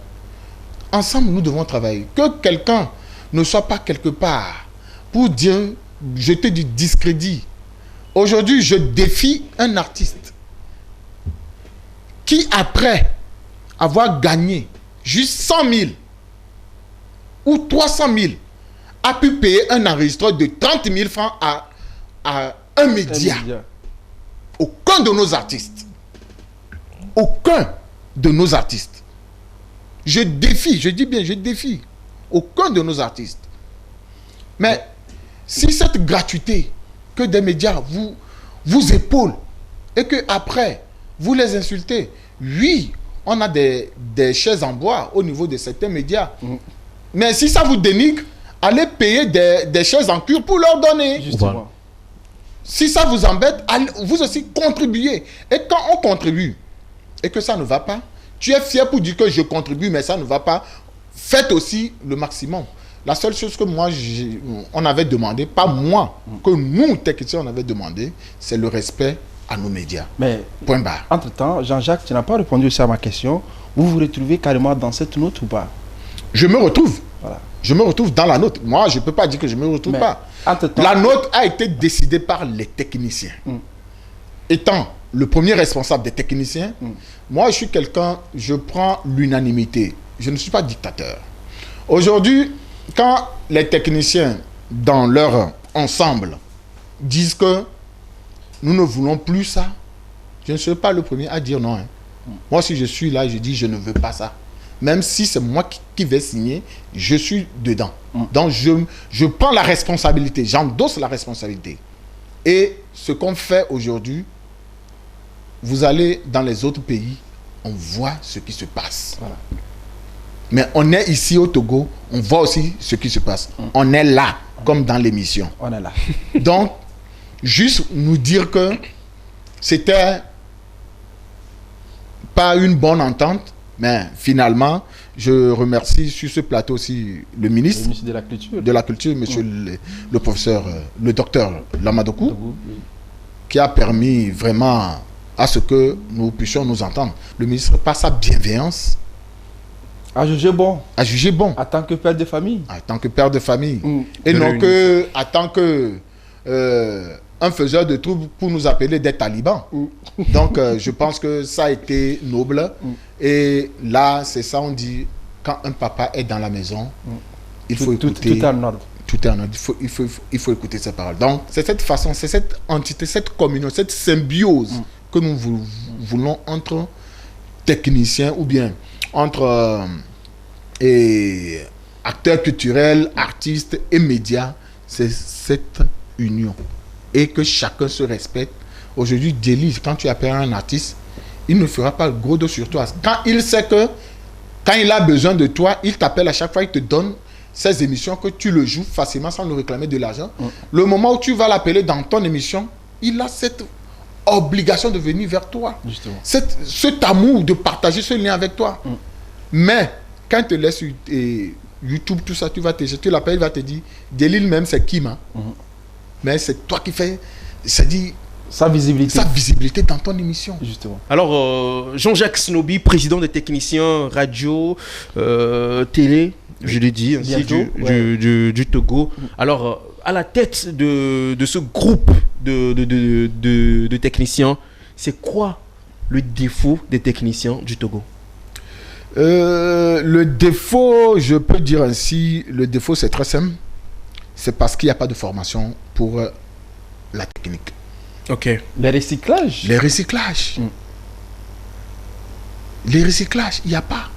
Ensemble, nous devons travailler. Que quelqu'un ne soit pas quelque part pour dire, jeter du discrédit. Aujourd'hui, je défie un artiste qui, après avoir gagné juste 100 000 ou 300 000, a pu payer un enregistreur de 30 000 francs à un média. Aucun de nos artistes. Aucun de nos artistes. Je défie, je dis bien, je défie aucun de nos artistes. Mais si cette gratuité que des médias vous épaulent et que après vous les insultez, oui, on a des chaises en bois au niveau de certains médias. Mais si ça vous dénigre, allez payer des chaises en cuir pour leur donner. Justement. Voilà. Si ça vous embête, vous aussi contribuez. Et quand on contribue et que ça ne va pas, tu es fier pour dire que je contribue, mais ça ne va pas. Faites aussi le maximum. La seule chose que moi, on avait demandé, pas moi, que nous, techniciens, on avait demandé, c'est le respect à nos médias. Mais, point barre. Entre-temps, Jean-Jacques, tu n'as pas répondu aussi à ma question. Vous vous retrouvez carrément dans cette note ou pas? Je me retrouve. Voilà. Je me retrouve dans la note. Moi, je ne peux pas dire que je ne me retrouve pas. La note a été décidée par les techniciens. Étant le premier responsable des techniciens, moi, je suis quelqu'un, je prends l'unanimité. Je ne suis pas dictateur. Aujourd'hui, quand les techniciens, dans leur ensemble, disent que nous ne voulons plus ça, je ne serai pas le premier à dire non. Hein. Moi, si je suis là, je dis je ne veux pas ça. Même si c'est moi qui vais signer, je suis dedans. Donc, je prends la responsabilité, j'endosse la responsabilité. Et ce qu'on fait aujourd'hui, vous allez dans les autres pays, on voit ce qui se passe. Voilà. Mais on est ici au Togo, on voit aussi ce qui se passe. On est là, comme dans l'émission. On est là. Donc, juste nous dire que c'était pas une bonne entente, mais finalement, je remercie sur ce plateau aussi le ministre de la Culture, monsieur le professeur, le docteur Lamadokou, qui a permis vraiment à ce que nous puissions nous entendre. Le ministre, par sa bienveillance, à juger bon. À juger bon. En tant que père de famille. En tant que père de famille. Et non que, en tant que un faiseur de troubles pour nous appeler des talibans. Donc, je pense que ça a été noble. Et là, c'est ça, on dit, quand un papa est dans la maison, il faut écouter. Tout est en ordre. Tout est en ordre. Il faut écouter ses paroles. Donc, c'est cette façon, c'est cette entité, cette communion, cette symbiose que nous voulons entre techniciens ou bien entre acteurs culturels, artistes et médias. C'est cette union. Et que chacun se respecte. Aujourd'hui, Djely, quand tu appelles un artiste, il ne fera pas le gros dos sur toi. Quand il sait que, quand il a besoin de toi, il t'appelle à chaque fois, il te donne ces émissions que tu le joues facilement sans lui réclamer de l'argent. Le moment où tu vas l'appeler dans ton émission, il a cette obligation de venir vers toi. Justement. Cet amour de partager ce lien avec toi. Mais, quand il te laisse YouTube, tout ça, tu l'appelles, il va te dire, Djely même, c'est qui, mais c'est toi qui fais, c'est-à-dire sa visibilité dans ton émission. Justement. Alors, Jean-Jacques Snoby, président des techniciens radio, télé, je l'ai dit, ainsi du Togo. Alors, à la tête de ce groupe de techniciens, c'est quoi le défaut des techniciens du Togo? Le défaut, je peux dire ainsi, le défaut c'est très simple. C'est parce qu'il n'y a pas de formation pour la technique. Ok. Les recyclages. Les recyclages. Les recyclages, il n'y a pas.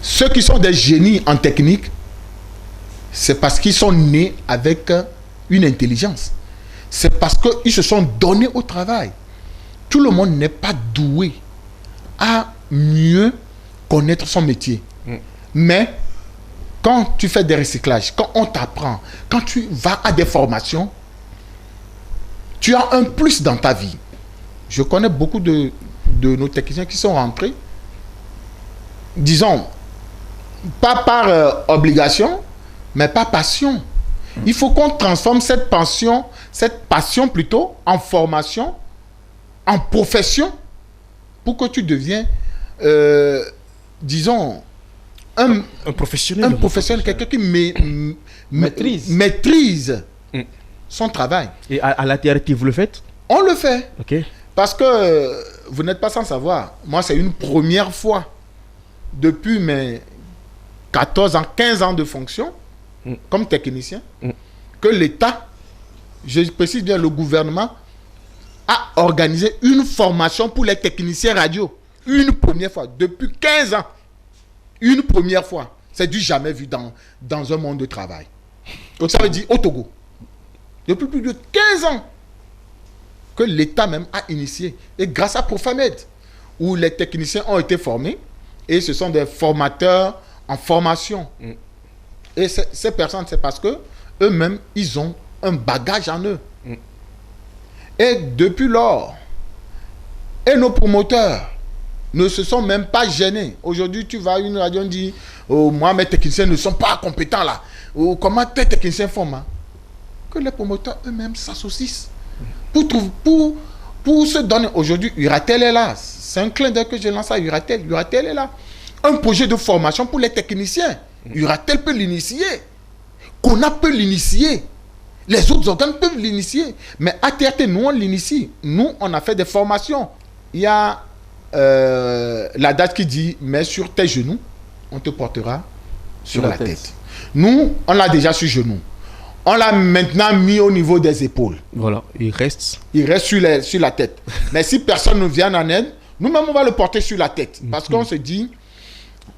Ceux qui sont des génies en technique, c'est parce qu'ils sont nés avec une intelligence. C'est parce qu'ils se sont donnés au travail. Tout le monde n'est pas doué à mieux connaître son métier. Mais quand tu fais des recyclages, quand on t'apprend, quand tu vas à des formations, tu as un plus dans ta vie. Je connais beaucoup de nos techniciens qui sont rentrés, disons, pas par obligation, mais pas passion. Il faut qu'on transforme cette passion plutôt, en formation, en profession, pour que tu deviens, disons, un professionnel, quelqu'un qui maîtrise son travail. Et à la TRT, vous le faites? On le fait. Ok. Parce que vous n'êtes pas sans savoir. Moi, c'est une première fois depuis mes 14 ans, 15 ans de fonction comme technicien que l'État, je précise bien le gouvernement, a organisé une formation pour les techniciens radio. Une première fois. Depuis 15 ans. Une première fois. C'est du jamais vu dans un monde de travail. Donc ça veut dire au Togo. Depuis plus de 15 ans que l'État même a initié. Et grâce à Profamed, où les techniciens ont été formés, et ce sont des formateurs en formation. Et ces personnes, c'est parce que eux-mêmes, ils ont un bagage en eux. Et depuis lors, et nos promoteurs ne se sont même pas gênés. Aujourd'hui, tu vas à une radio, on dit oh, moi, mes techniciens ne sont pas compétents là. Ou comment tes techniciens font hein? Que les promoteurs eux-mêmes s'associent pour se donner. Aujourd'hui, Uratel est là. C'est un clin d'œil que je lance à Uratel. Uratel est là. Un projet de formation pour les techniciens. Uratel peut l'initier. Kona peut l'initier. Les autres organes peuvent l'initier. Mais ATRT, nous, on l'initie. Nous, on a fait des formations. Il y a la date qui dit mets sur tes genoux, on te portera sur la tête. Nous, on l'a déjà sur genoux. On l'a maintenant mis au niveau des épaules. Voilà, il reste sur la tête. Mais si personne ne vient en aide, nous-mêmes, on va le porter sur la tête. Parce qu'on se dit,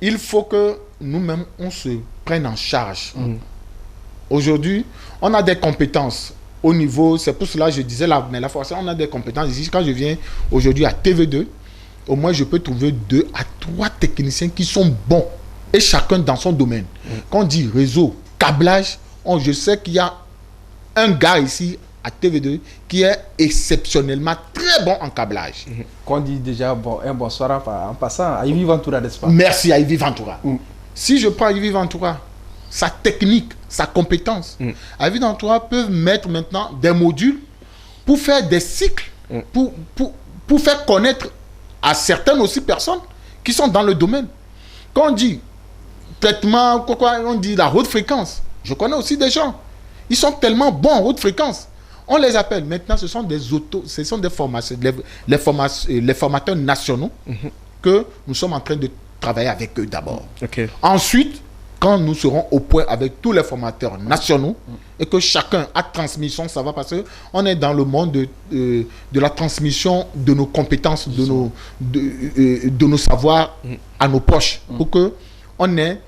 il faut que nous-mêmes, on se prenne en charge. Aujourd'hui, on a des compétences au niveau, c'est pour cela que je disais, mais la formation, on a des compétences. Ici, quand je viens aujourd'hui à TV2, au moins, je peux trouver 2 à 3 techniciens qui sont bons. Et chacun dans son domaine. Quand on dit réseau, câblage, je sais qu'il y a un gars ici à TV2 qui est exceptionnellement très bon en câblage. Qu'on dit déjà un bonsoir en passant à Ivy Ventura, n'est-ce pas? Merci à Ivy Ventura. Si je prends Ivy Ventura, sa technique, sa compétence, Ivy Ventura peut mettre maintenant des modules pour faire des cycles, pour faire connaître à certaines aussi personnes qui sont dans le domaine. Quand on dit traitement, on dit la haute fréquence. Je connais aussi des gens. Ils sont tellement bons en haute fréquence. On les appelle. Maintenant, ce sont des formations, les formateurs nationaux que nous sommes en train de travailler avec eux d'abord. Ensuite, quand nous serons au point avec tous les formateurs nationaux et que chacun a transmis son savoir, parce qu'on est dans le monde de la transmission de nos compétences, de nos savoirs à nos poches, pour qu'on ait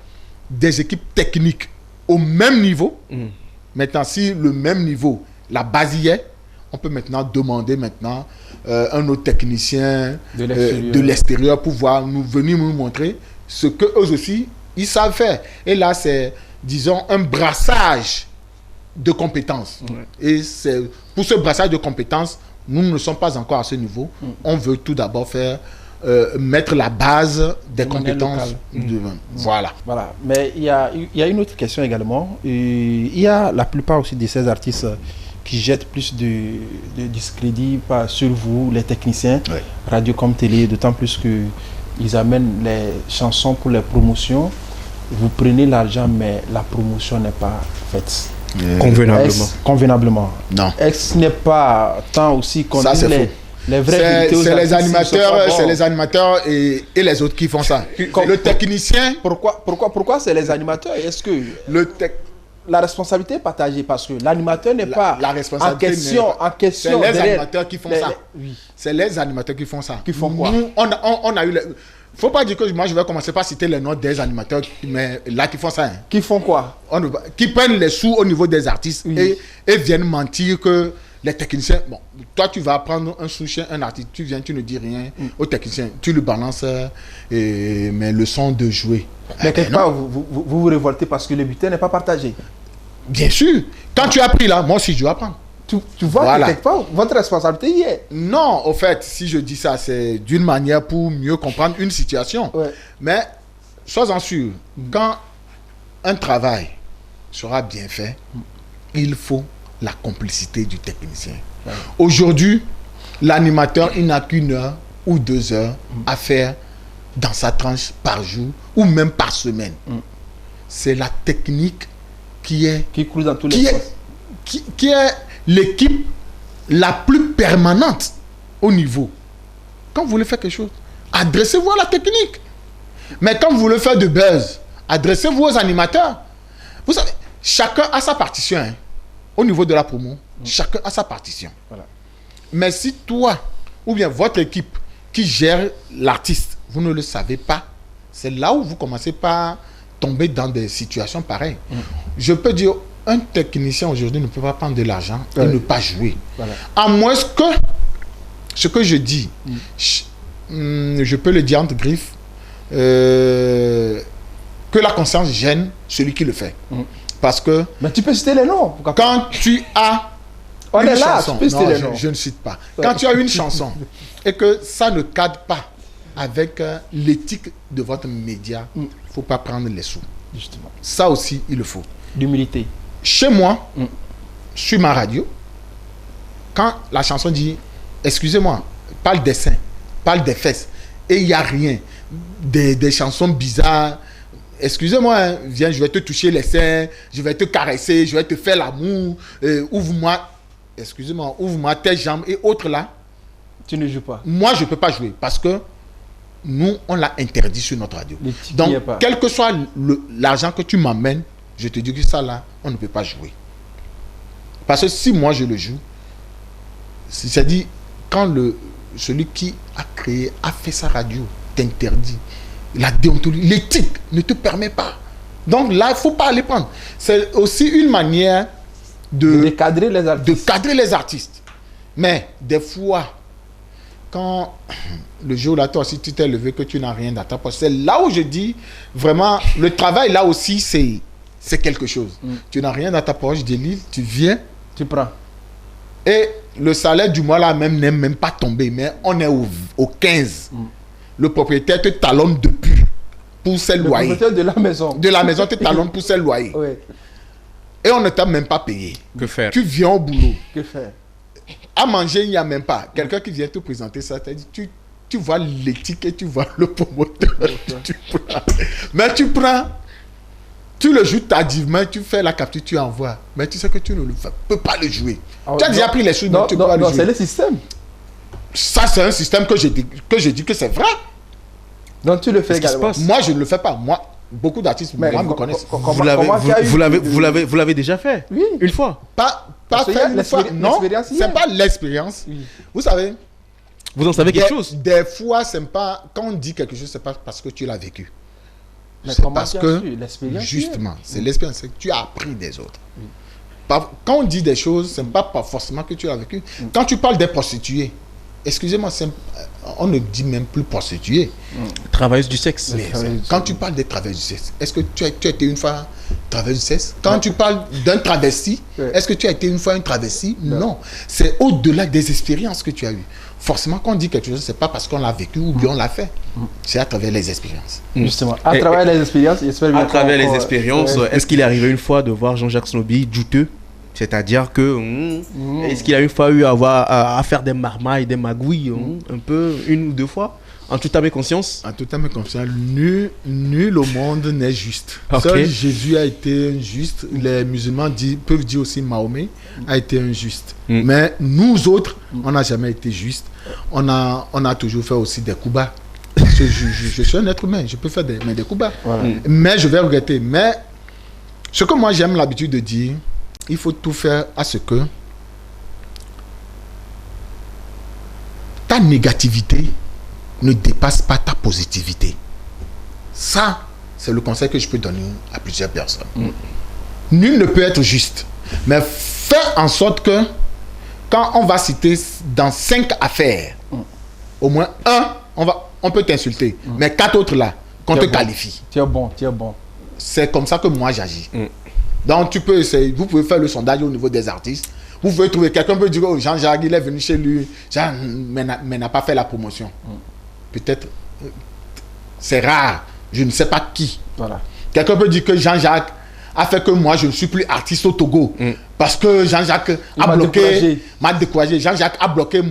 des équipes techniques au même niveau. Maintenant, si le même niveau, la base y est, on peut maintenant demander un autre technicien de l'extérieur pour venir nous montrer ce qu'eux aussi, ils savent faire. Et là, c'est, disons, un brassage de compétences. Et c'est pour ce brassage de compétences, nous ne sommes pas encore à ce niveau. On veut tout d'abord mettre la base des compétences. Voilà. Mais il y a une autre question également. Il y a la plupart aussi de ces artistes qui jettent plus de discrédit sur vous, les techniciens, radio comme télé, d'autant plus qu'ils amènent les chansons pour les promotions. Vous prenez l'argent, mais la promotion n'est pas faite. Convenablement. Non. Ce n'est pas tant aussi qu'on dit les vrais c'est les animateurs et les autres qui font ça. Le technicien. Pourquoi c'est les animateurs? Est-ce que la responsabilité est partagée parce que l'animateur n'est pas en question. C'est les animateurs qui font ça. C'est les animateurs qui font ça. Qui font quoi? Nous, on a eu faut pas dire que moi je vais commencer par citer les noms des animateurs, mais là qui font ça. Qui font quoi? Qui prennent les sous au niveau des artistes et viennent mentir que les techniciens. Bon, toi tu vas prendre un sous chez un artiste, tu viens, tu ne dis rien au technicien, tu lui balances mais le son de jouer. Mais quelque part vous révoltez parce que le butin n'est pas partagé. Bien sûr. Quand tu as pris là, moi aussi je dois prendre. Tu vois que quelque part, votre responsabilité y est. Non, au fait, si je dis ça, c'est d'une manière pour mieux comprendre une situation. Mais, sois-en sûr, quand un travail sera bien fait, il faut la complicité du technicien. Aujourd'hui, l'animateur, il n'a qu'une heure ou 2 heures à faire dans sa tranche par jour ou même par semaine. C'est la technique qui coule dans tous les sens. Qui est l'équipe la plus permanente au niveau. Quand vous voulez faire quelque chose, adressez-vous à la technique. Mais quand vous voulez faire de buzz, adressez-vous aux animateurs. Vous savez, chacun a sa partition. Hein. Au niveau de la promo, chacun a sa partition. Voilà. Mais si toi, ou bien votre équipe qui gère l'artiste, vous ne le savez pas, c'est là où vous commencez par tomber dans des situations pareilles. Je peux dire, un technicien aujourd'hui ne peut pas prendre de l'argent et ne pas jouer. Voilà. À moins que, ce que je dis, je peux le dire entre griffes, que la conscience gêne celui qui le fait. Parce que... Mais tu peux citer les noms. Quand tu as une chanson... Non, je ne cite pas. Ouais. Quand tu as une chanson et que ça ne cadre pas avec l'éthique de votre média, il ne faut pas prendre les sous. Justement. Ça aussi, il le faut. D'humilité. Chez moi, sur ma radio, quand la chanson dit « Excusez-moi, parle des seins, parle des fesses » et il n'y a rien, des chansons bizarres, excusez-moi, hein, viens, je vais te toucher les seins, je vais te caresser, je vais te faire l'amour, ouvre-moi, excusez-moi, ouvre-moi tes jambes et autres là. Tu ne joues pas. Moi, je ne peux pas jouer parce que nous, on l'a interdit sur notre radio. Donc, quel que soit l'argent que tu m'amènes, je te dis que ça là, on ne peut pas jouer. Parce que si moi je le joue, c'est-à-dire quand celui qui a créé, a fait sa radio, t'interdit. La déontologie, l'éthique ne te permet pas. Donc là, il ne faut pas aller prendre. C'est aussi une manière de cadrer les artistes. Mais des fois, quand le jour là, toi aussi, tu t'es levé, que tu n'as rien dans ta poche, c'est là où je dis, vraiment, le travail là aussi, c'est quelque chose. Tu n'as rien dans ta poche, des livres, tu viens. Tu prends. Et le salaire du mois là même n'est même pas tombé, mais on est au 15. Le propriétaire te talonne depuis pour ses loyers. Le propriétaire de la maison. De la maison te talonne pour ses loyers. Oui. Et on ne t'a même pas payé. Que faire? Tu viens au boulot. Que faire? À manger, il n'y a même pas. Quelqu'un qui vient te présenter ça, tu vois l'éthique et tu vois le promoteur. Tu prends. Mais tu prends, tu le joues tardivement, tu fais la capture, tu envoies. Mais tu sais que tu ne peux pas le jouer. Tu as déjà pris les sous, non, tu peux pas le jouer. C'est le système. Ça, c'est un système que je dis que c'est vrai. Donc tu le fais également. Moi, je ne le fais pas. Moi, beaucoup d'artistes me connaissent. Vous l'avez déjà fait? Oui. Une fois? Pas fait une fois. Non, c'est pas l'expérience. Oui. Vous savez. Vous en savez quelque chose? Des fois, c'est pas... Quand on dit quelque chose, c'est pas parce que tu l'as vécu. Mais c'est parce que, justement, c'est l'expérience. C'est que tu as appris des autres. Oui. Quand on dit des choses, c'est pas forcément que tu l'as vécu. Quand tu parles des prostituées, excusez-moi, on ne dit même plus prostituée. Travailleuse du sexe. Quand tu parles des travailleuses du sexe, est-ce que tu as été une fois travailleuse du sexe? Quand tu parles d'un travesti, est-ce que tu as été une fois une travestie? Non. C'est au-delà des expériences que tu as eues. Forcément, quand on dit quelque chose, c'est pas parce qu'on l'a vécu ou bien on l'a fait. C'est à travers les expériences. Justement, à travers les expériences, à travers les expériences, est-ce qu'il est arrivé une fois de voir Jean-Jacques Snoby douteux? C'est-à-dire que est-ce qu'il a une fois eu à faire des marmailles, des magouilles, un peu, 1 ou 2 fois, en toute âme et conscience? En toute âme et conscience, nul au monde n'est juste. Okay. Seul Jésus a été injuste. Les musulmans peuvent dire aussi Mahomet a été injuste. Mais nous autres, on n'a jamais été juste. On a toujours fait aussi des coups bas. Je suis un être humain, je peux faire des coups bas. Voilà. Mais je vais regretter. Mais ce que moi j'aime l'habitude de dire, il faut tout faire à ce que ta négativité ne dépasse pas ta positivité. Ça, c'est le conseil que je peux donner à plusieurs personnes. Nul ne peut être juste. Mais fais en sorte que quand on va citer dans 5 affaires, au moins 1, on peut t'insulter. Mais 4 autres là, qu'on te qualifie. Tu es bon. C'est comme ça que moi j'agis. Donc tu peux essayer, vous pouvez faire le sondage au niveau des artistes. Vous pouvez trouver, quelqu'un peut dire, oh, Jean-Jacques, il est venu chez lui, mais n'a pas fait la promotion. Peut-être, c'est rare, je ne sais pas qui. Voilà. Quelqu'un peut dire que Jean-Jacques a fait que moi, je ne suis plus artiste au Togo. Parce que Jean-Jacques m'a découragé. Jean-Jacques a bloqué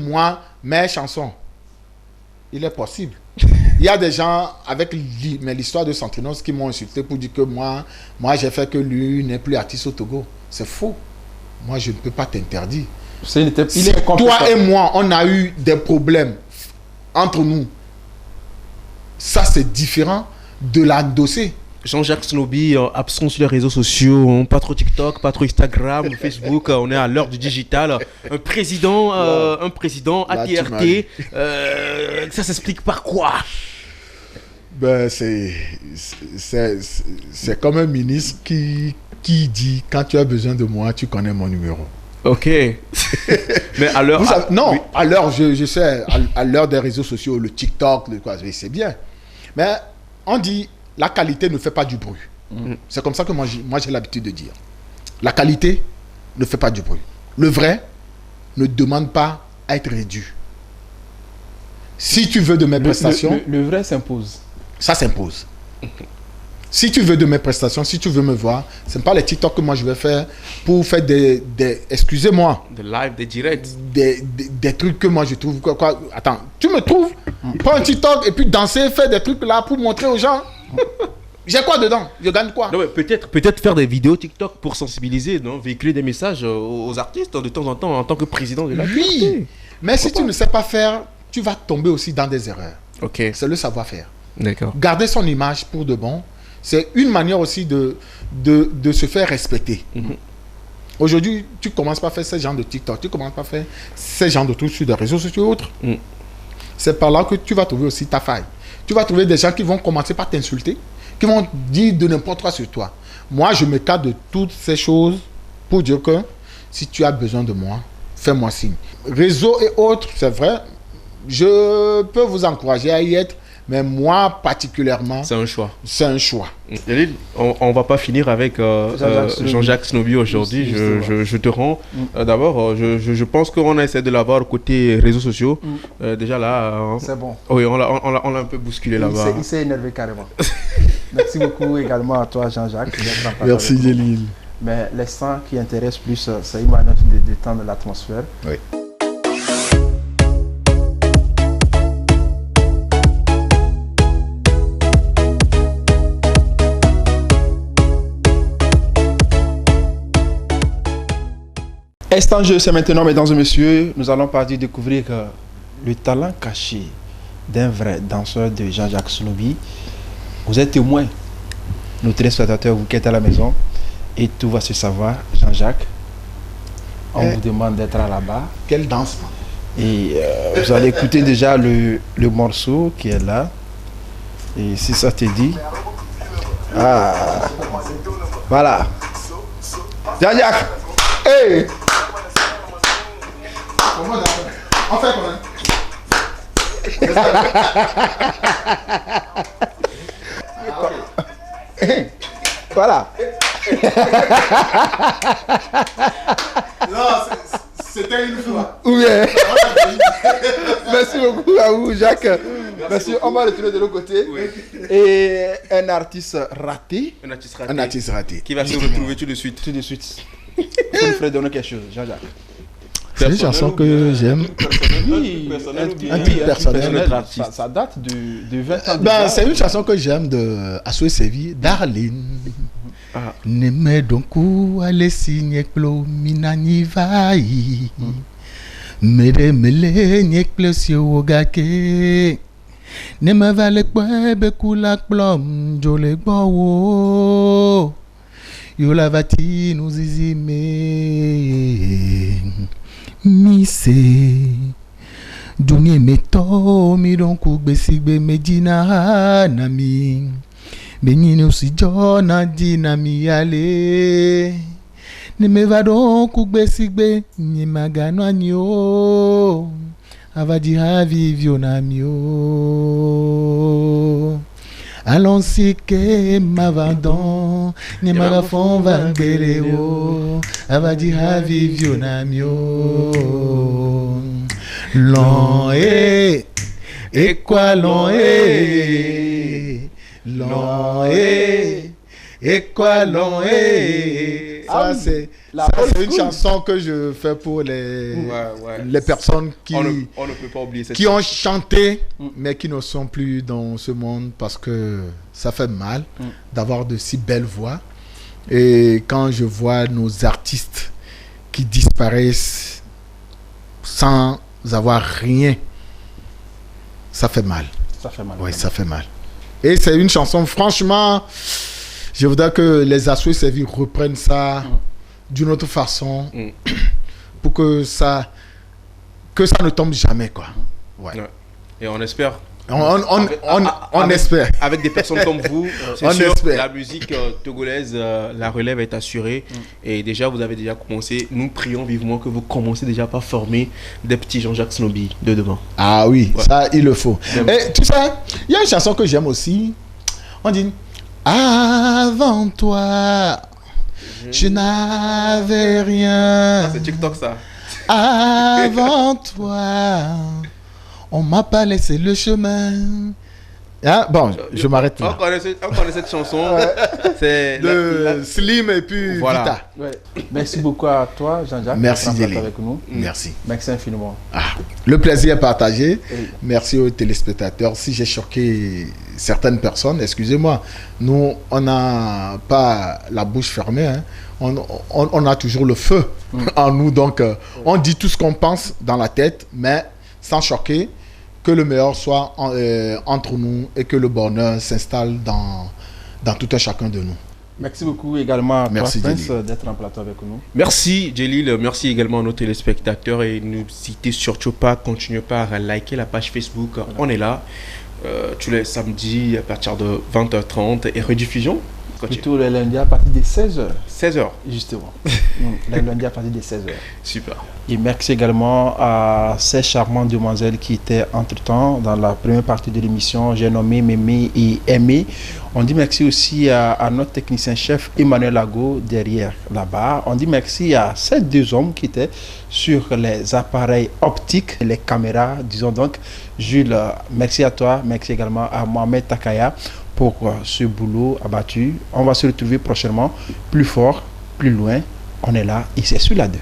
mes chansons. Il est possible. Il y a des gens avec l'histoire de Santinos qui m'ont insulté pour dire que moi j'ai fait que lui n'est plus artiste au Togo. C'est faux. Moi, je ne peux pas t'interdire. Toi et moi, on a eu des problèmes entre nous. Ça, c'est différent de l'endosser. Jean-Jacques Snoby, absent sur les réseaux sociaux, pas trop TikTok, pas trop Instagram, Facebook, on est à l'heure du digital. Un président ATRT, ça s'explique par quoi? Ben, c'est comme un ministre qui dit, quand tu as besoin de moi, tu connais mon numéro. Ok. Mais à l'heure... oui. À l'heure, je sais, à l'heure des réseaux sociaux, le TikTok, c'est bien. Mais on dit... La qualité ne fait pas du bruit. C'est comme ça que moi j'ai l'habitude de dire. La qualité ne fait pas du bruit. Le vrai ne demande pas à être réduit. Si tu veux de mes prestations... Le vrai s'impose. Ça s'impose. Si tu veux de mes prestations, si tu veux me voir, ce n'est pas les TikTok que moi je vais faire pour faire des excusez-moi. Des lives, des directs. Des trucs que moi je trouve... Attends, tu me trouves? Prends un TikTok et puis danser, faire des trucs là pour montrer aux gens. J'ai quoi dedans? Je gagne quoi? Non, peut-être faire des vidéos TikTok pour sensibiliser, non? Véhiculer des messages aux artistes de temps en temps en tant que président de la Oui, mais si tu ne sais pas faire, tu vas tomber aussi dans des erreurs. Ok. C'est le savoir-faire. D'accord. Garder son image pour de bon, c'est une manière aussi de se faire respecter. Aujourd'hui, tu ne commences pas à faire ce genre de TikTok, tu ne commences pas à faire ce genre de trucs sur des réseaux sociaux et autres. C'est par là que tu vas trouver aussi ta faille. Tu vas trouver des gens qui vont commencer par t'insulter, qui vont dire de n'importe quoi sur toi. Moi, je m'écarte de toutes ces choses pour dire que si tu as besoin de moi, fais-moi signe. Réseau et autres, c'est vrai, je peux vous encourager à y être, mais moi particulièrement... C'est un choix. C'est un choix. On ne va pas finir avec Jean-Jacques Snoby aujourd'hui. Je te rends. D'abord, je pense qu'on a essayé de l'avoir côté réseaux sociaux. Déjà là... c'est bon. Oui, on l'a un peu bousculé là-bas. Il s'est énervé carrément. Merci beaucoup également à toi, Jean-Jacques. Merci, Djelil. Mais l'instant qui intéresse plus, c'est une manière de détendre l'atmosphère. Oui. Instant jeu, c'est maintenant, mesdames et messieurs, nous allons partir découvrir le talent caché d'un vrai danseur de Jean-Jacques Snoby. Vous êtes témoins, nos téléspectateurs, vous qui êtes à la maison, et tout va se savoir. Jean-Jacques, on vous demande d'être à la barre. Quelle danse? Et vous allez écouter déjà le morceau qui est là. Et si ça te dit... Ah, voilà. Jean-Jacques, hey! On fait comment? Voilà. Non, c'était une fois. Ou bien. Merci beaucoup à vous, Jacques. Merci. On va retourner de l'autre côté. Oui. Et un artiste raté. Un artiste raté. Qui va se retrouver tout de suite. Tout de suite. Je me ferai donner quelque chose, Jean-Jacques. C'est une chanson que j'aime. Oui, un titre personnel. Ça date de 20 ans. Ben, c'est une chanson que j'aime de Assoé Sévi, Darlene. Neme donku ale signé klo minani vai. Mede mele nyekle si wogake. Neme vale kwe bekula klom jole gbawo. Yola vati nous zizime. Mise Dunye meto mi donku besigbe medina nami Benyine usijo na dina mi ale Ne me va donku besigbe Nye magano anyo Avadi havivyo namyo Allons-y que m'avandon, ne m'agafon vangeleo, avadi havivyo namyo. Long et quoi long et Et quoi l'on est. Ça, c'est une chanson que je fais pour les personnes qui, on ne peut pas oublier cette qui ont chanté, mais qui ne sont plus dans ce monde parce que ça fait mal d'avoir de si belles voix. Et quand je vois nos artistes qui disparaissent sans avoir rien, ça fait mal. Ça fait mal. Oui, ça fait mal. Et c'est une chanson, franchement, je voudrais que les Assoué Servir reprennent ça d'une autre façon pour que ça ne tombe jamais, quoi. Ouais. Et on espère. On espère. Avec des personnes comme vous, c'est sûr, espère. La musique togolaise, la relève est assurée. Et déjà, vous avez déjà commencé. Nous prions vivement que vous commencez déjà par former des petits Jean-Jacques Snoby de demain. Ah oui, ça, il le faut. Et tu sais, il y a une chanson que j'aime aussi. On dit avant toi, je n'avais rien. C'est TikTok, ça. Avant toi, on m'a pas laissé le chemin. Ah, bon, je m'arrête là. On connaît cette chanson. C'est de Slim et puis Vita. Ouais. Merci beaucoup à toi, Jean-Jacques. Merci Djeli. Avec nous. Merci. Merci infiniment. Le plaisir est partagé. Oui. Merci aux téléspectateurs. Si j'ai choqué certaines personnes, excusez-moi. Nous, on n'a pas la bouche fermée. Hein. On a toujours le feu en nous. Donc, on dit tout ce qu'on pense dans la tête, mais sans choquer. Que le meilleur soit entre nous et que le bonheur s'installe dans tout un chacun de nous. Merci beaucoup également à toi, Merci, Prince, d'être en plateau avec nous. Merci Djelil, merci également à nos téléspectateurs et n'hésitez surtout pas, continuez pas à liker la page Facebook, on est là tous les samedis à partir de 20h30 et rediffusion plutôt les lundis à partir de 16h. 16h. Justement. Les lundis à partir de 16h. Super. Et merci également à ces charmantes demoiselles qui étaient entre-temps dans la première partie de l'émission. J'ai nommé Mémé et Aimé. On dit merci aussi à notre technicien-chef Emmanuel Lago derrière là-bas. On dit merci à ces deux hommes qui étaient sur les appareils optiques, les caméras, disons donc. Jules, merci à toi. Merci également à Mohamed Takaya pour ce boulot abattu. On va se retrouver prochainement plus fort, plus loin. On est là et c'est sur la 2.